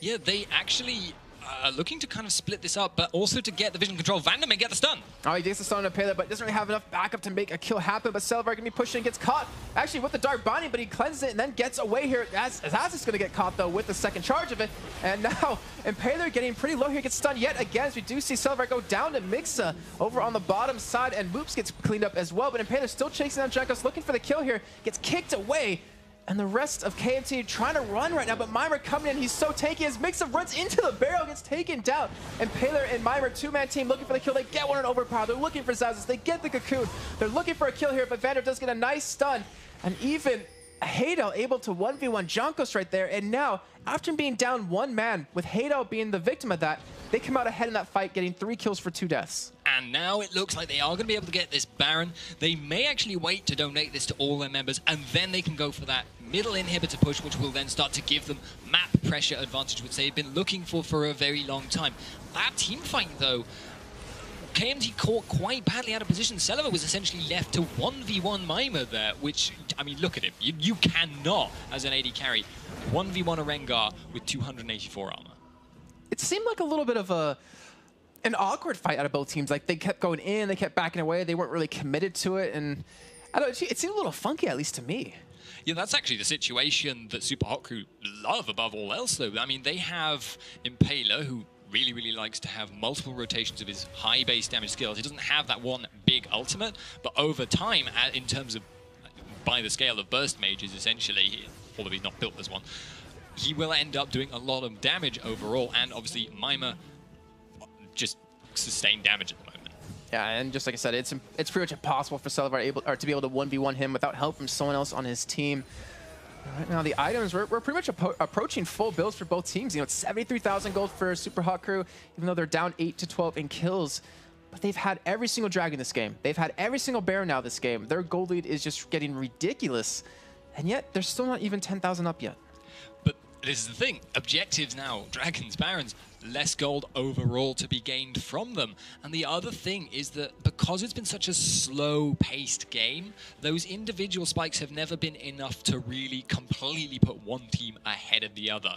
Yeah, they actually are looking to kind of split this up, but also to get the vision control. Vander may get the stun. Oh, he gets the stun on Impaler, but doesn't really have enough backup to make a kill happen. But Celivar going to be pushing and gets caught. Actually, with the Dark Binding, but he cleanses it and then gets away here. As is going to get caught, though, with the second charge of it. And now Impaler getting pretty low here, gets stunned yet again, as we do see Celivar go down to Mixa over on the bottom side, and Moops gets cleaned up as well. But Impaler still chasing down Jankos, looking for the kill here, gets kicked away. And the rest of KMT trying to run right now, but Miałem coming in, he's so tanky as Mixa runs into the barrel, gets taken down. And Impaler and Miałem, 2-man team looking for the kill. They get one in overpower. They're looking for Zazas. They get the cocoon. They're looking for a kill here, but Vander does get a nice stun. And even Hadel able to 1v1 Jankos right there. And now, after being down 1 man, with Hadel being the victim of that, they come out ahead in that fight, getting 3 kills for 2 deaths. And now it looks like they are going to be able to get this Baron. They may actually wait to donate this to all their members, and then they can go for that middle inhibitor push, which will then start to give them map pressure advantage, which they've been looking for a very long time. That team fight, though, KMT caught quite badly out of position. Celiva was essentially left to 1v1 Mimer there, which, I mean, look at him. You cannot, as an AD carry, 1v1 a Rengar with 284 armor. It seemed like a little bit of an awkward fight out of both teams. Like, they kept going in, they kept backing away, they weren't really committed to it, and I don't know, it seemed a little funky, at least to me. Yeah, that's actually the situation that Super Hot Crew love above all else, though. I mean, they have Impaler, who really likes to have multiple rotations of his high base damage skills. He doesn't have that one big ultimate, but over time, in terms of by the scale of burst mages, essentially, although he's not built as one, he will end up doing a lot of damage overall, and obviously Mimer just sustained damage at the moment. Yeah, and just like I said, it's pretty much impossible for Celiva to be able to 1v1 him without help from someone else on his team. Right now, the items, we're pretty much approaching full builds for both teams. You know, it's 73,000 gold for Super Hot Crew, even though they're down 8 to 12 in kills. But they've had every single dragon this game. They've had every single Baron now this game. Their gold lead is just getting ridiculous. And yet, they're still not even 10,000 up yet. But this is the thing. Objectives now, dragons, barons, less gold overall to be gained from them. And the other thing is that because it's been such a slow-paced game, those individual spikes have never been enough to really completely put one team ahead of the other.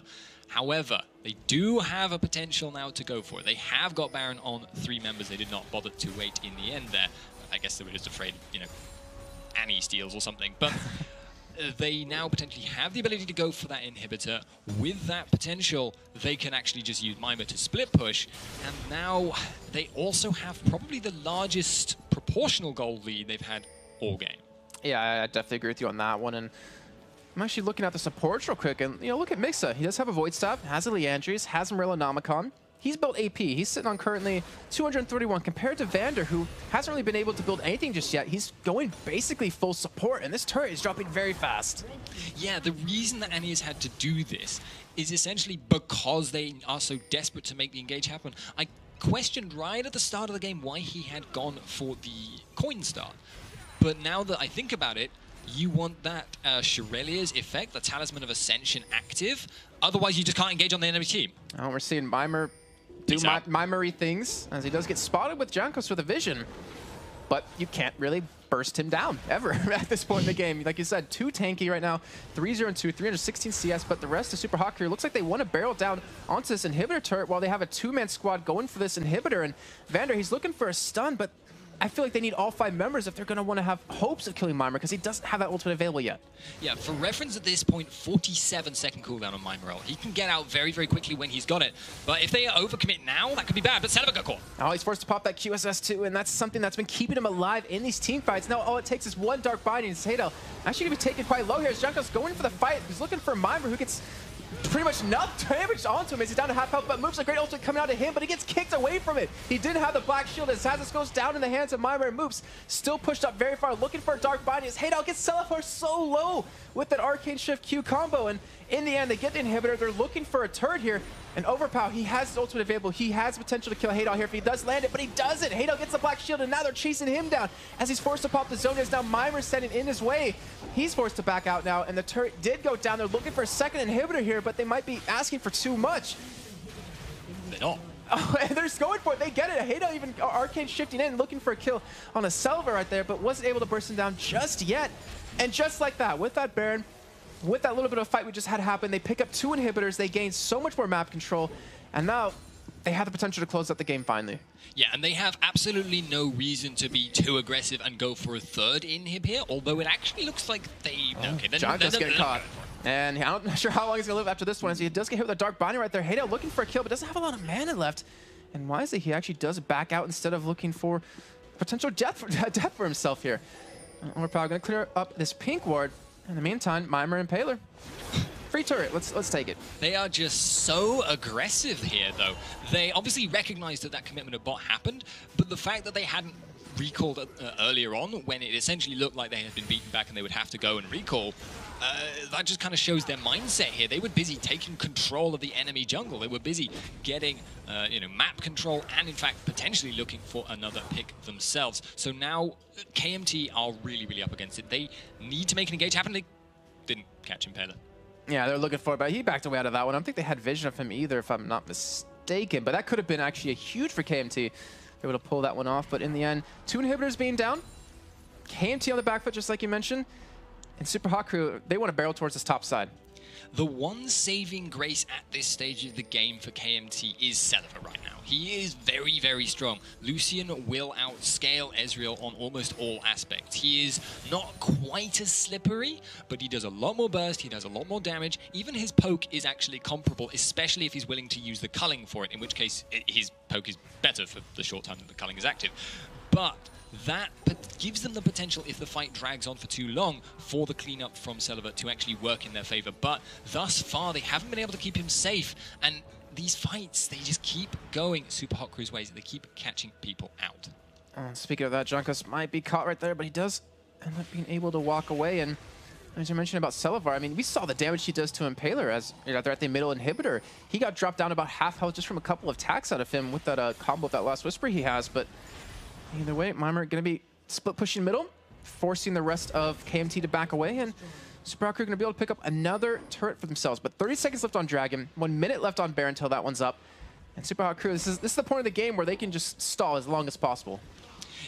However, they do have a potential now to go for it. They have got Baron on 3 members. They did not bother to wait in the end there. I guess they were just afraid, you know, Annie steals or something. But they now potentially have the ability to go for that inhibitor. With that potential, they can actually just use Mimer to split push. And now they also have probably the largest proportional gold lead they've had all game. Yeah, I definitely agree with you on that one. And I'm actually looking at the supports real quick. And, you know, look at Mixa. He does have a Void Staff, has a Leandries, has a Morellonomicon. He's built AP. He's sitting on currently 231 compared to Vander, who hasn't really been able to build anything just yet. He's going basically full support, and this turret is dropping very fast. Yeah, the reason that Annie has had to do this is essentially because they are so desperate to make the engage happen. I questioned right at the start of the game why he had gone for the coin start. But now that I think about it, you want that Shirelia's effect, the Talisman of Ascension, active. Otherwise, you just can't engage on the enemy team. Oh, we're seeing Mimer do Mimery things, as he does get spotted with Jankos with a vision. But you can't really burst him down, ever, at this point in the game. Like you said, 2 tanky right now, 3-0 and 2, 316 CS, but the rest of Super Hot Crew looks like they want to barrel down onto this inhibitor turret while they have a 2-man squad going for this inhibitor. And Vander, he's looking for a stun, but I feel like they need all 5 members if they're going to want to have hopes of killing Mimer, because he doesn't have that ultimate available yet. Yeah, for reference at this point, 47-second cooldown on Mimer. He can get out very quickly when he's got it. But if they overcommit now, that could be bad. But Celiva got caught. Oh, he's forced to pop that QSS too, and that's something that's been keeping him alive in these team fights. Now all it takes is 1 Dark Binding. Hadel actually going to be taken quite low here as Jankos going for the fight. He's looking for Mimer, who gets pretty much enough damage onto him as he's down to half health, but moves a great ultimate coming out of him, but he gets kicked away from it. He did have the black shield as Hazardous goes down in the hands of Mimer, and Moops still pushed up very far, looking for a Dark Binding as Hadel gets Celiva so low with that Arcane Shift Q combo, and in the end, they get the inhibitor. They're looking for a turret here, and Overpow, he has his ultimate available. He has potential to kill Hadel here if he does land it, but he doesn't. Hadel gets the black shield, and now they're chasing him down as he's forced to pop the zone. As now Mimer standing in his way. He's forced to back out now, and the turret did go down. They're looking for a second inhibitor here, but they might be asking for too much. They don't. Oh, and they're just going for it. They get it. Hadel even Arcane shifting in, looking for a kill on a Celiva right there, but wasn't able to burst him down just yet. And just like that, with that Baron, with that little bit of fight we just had happen, they pick up 2 inhibitors, they gain so much more map control, and now they have the potential to close out the game finally. Yeah, and they have absolutely no reason to be too aggressive and go for a 3rd inhib here, although it actually looks like they... Okay, John just getting caught. And I'm not sure how long he's going to live after this one, as he does get hit with a Dark Binding right there. Hadel looking for a kill, but doesn't have a lot of mana left. And wisely, he actually does back out instead of looking for potential death for himself here. Overpower going to clear up this pink ward. In the meantime, Mimer and Impaler. Free turret, let's take it. They are just so aggressive here, though. They obviously recognized that commitment of bot happened, but the fact that they hadn't recalled earlier on, when it essentially looked like they had been beaten back and they would have to go and recall, that just kind of shows their mindset here. They were busy taking control of the enemy jungle. They were busy getting, map control and, in fact, potentially looking for another pick themselves. So now KMT are really up against it. They need to make an engage happen. They didn't catch Impaler. Yeah, they're looking for it, but he backed away out of that one. I don't think they had vision of him either, if I'm not mistaken. But that could have been actually a huge for KMT. able to pull that one off. But in the end, 2 inhibitors being down, KMT on the back foot, just like you mentioned, and Super Hot Crew, they want to barrel towards this top side. The one saving grace at this stage of the game for KMT is Celiva right now. He is very, very strong. Lucian will outscale Ezreal on almost all aspects. He is not quite as slippery, but he does a lot more burst, he does a lot more damage. Even his poke is actually comparable, especially if he's willing to use the culling for it, in which case his poke is better for the short time that the culling is active. But that gives them the potential, if the fight drags on for too long, for the cleanup from Celiva to actually work in their favor. But thus far, they haven't been able to keep him safe. And these fights, they just keep going Super Hot Crew's ways. They keep catching people out. Speaking of that, Junkos might be caught right there, but he does end up being able to walk away. And as you mentioned about Celivar, I mean, we saw the damage he does to Impaler as they're at the middle inhibitor. He got dropped down about half health just from a couple of attacks out of him with that combo of that last Whisper he has. But either way, Mimer going to be split pushing middle, forcing the rest of KMT to back away, and Super Hot Crew going to be able to pick up another turret for themselves. But 30 seconds left on Dragon, 1 minute left on Baron until that one's up. And Super Hot Crew, this is the point of the game where they can just stall as long as possible.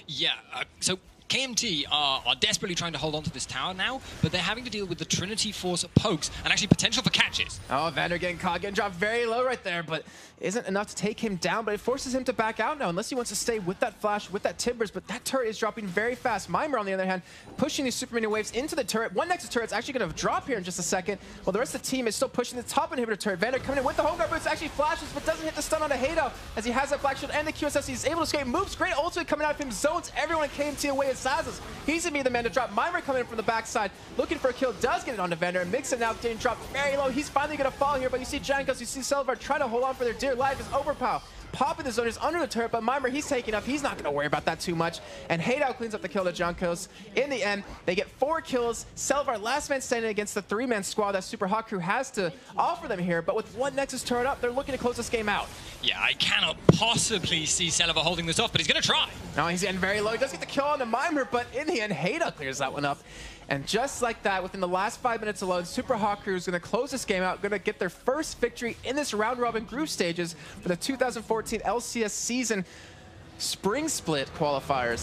Yeah, so KMT are desperately trying to hold on to this tower now, but they're having to deal with the Trinity Force pokes and actually potential for catches. Oh, Vander getting caught, getting dropped very low right there, but isn't enough to take him down, but it forces him to back out now, unless he wants to stay with that flash, with that Timbers, but that turret is dropping very fast. Mimer, on the other hand, pushing these super mini waves into the turret. One Nexus turret's actually going to drop here in just a second, while the rest of the team is still pushing the top inhibitor turret. Vander coming in with the home guard boots, actually flashes, but doesn't hit the stun on a Hado, as he has that Black Shield and the QSS. He's able to escape, moves, great ultimate coming out of him, zones everyone in KMT away as Sazas. He's going to be the man to drop. Mimer coming in from the backside, looking for a kill, does get it onto Vander, and Mixon now getting dropped very low. He's finally going to fall here, but you see Jankos, you see Celivar trying to hold on for their dear life as Overpower popping the zoners under the turret, but Mimer, he's taking up. He's not going to worry about that too much. And Hado cleans up the kill to Jankos. In the end, they get 4 kills. Celivar, last man standing against the 3-man squad that Super Hot Crew has to offer them here. But with 1 Nexus turret up, they're looking to close this game out. Yeah, I cannot possibly see Celivar holding this off, but he's going to try. No, he's getting very low. He does get the kill on the Mimer, but in the end, Hado clears that one up. And just like that, within the last 5 minutes alone, Super Hot Crew is going to close this game out, going to get their first victory in this round-robin group stages for the 2014 LCS season Spring Split qualifiers.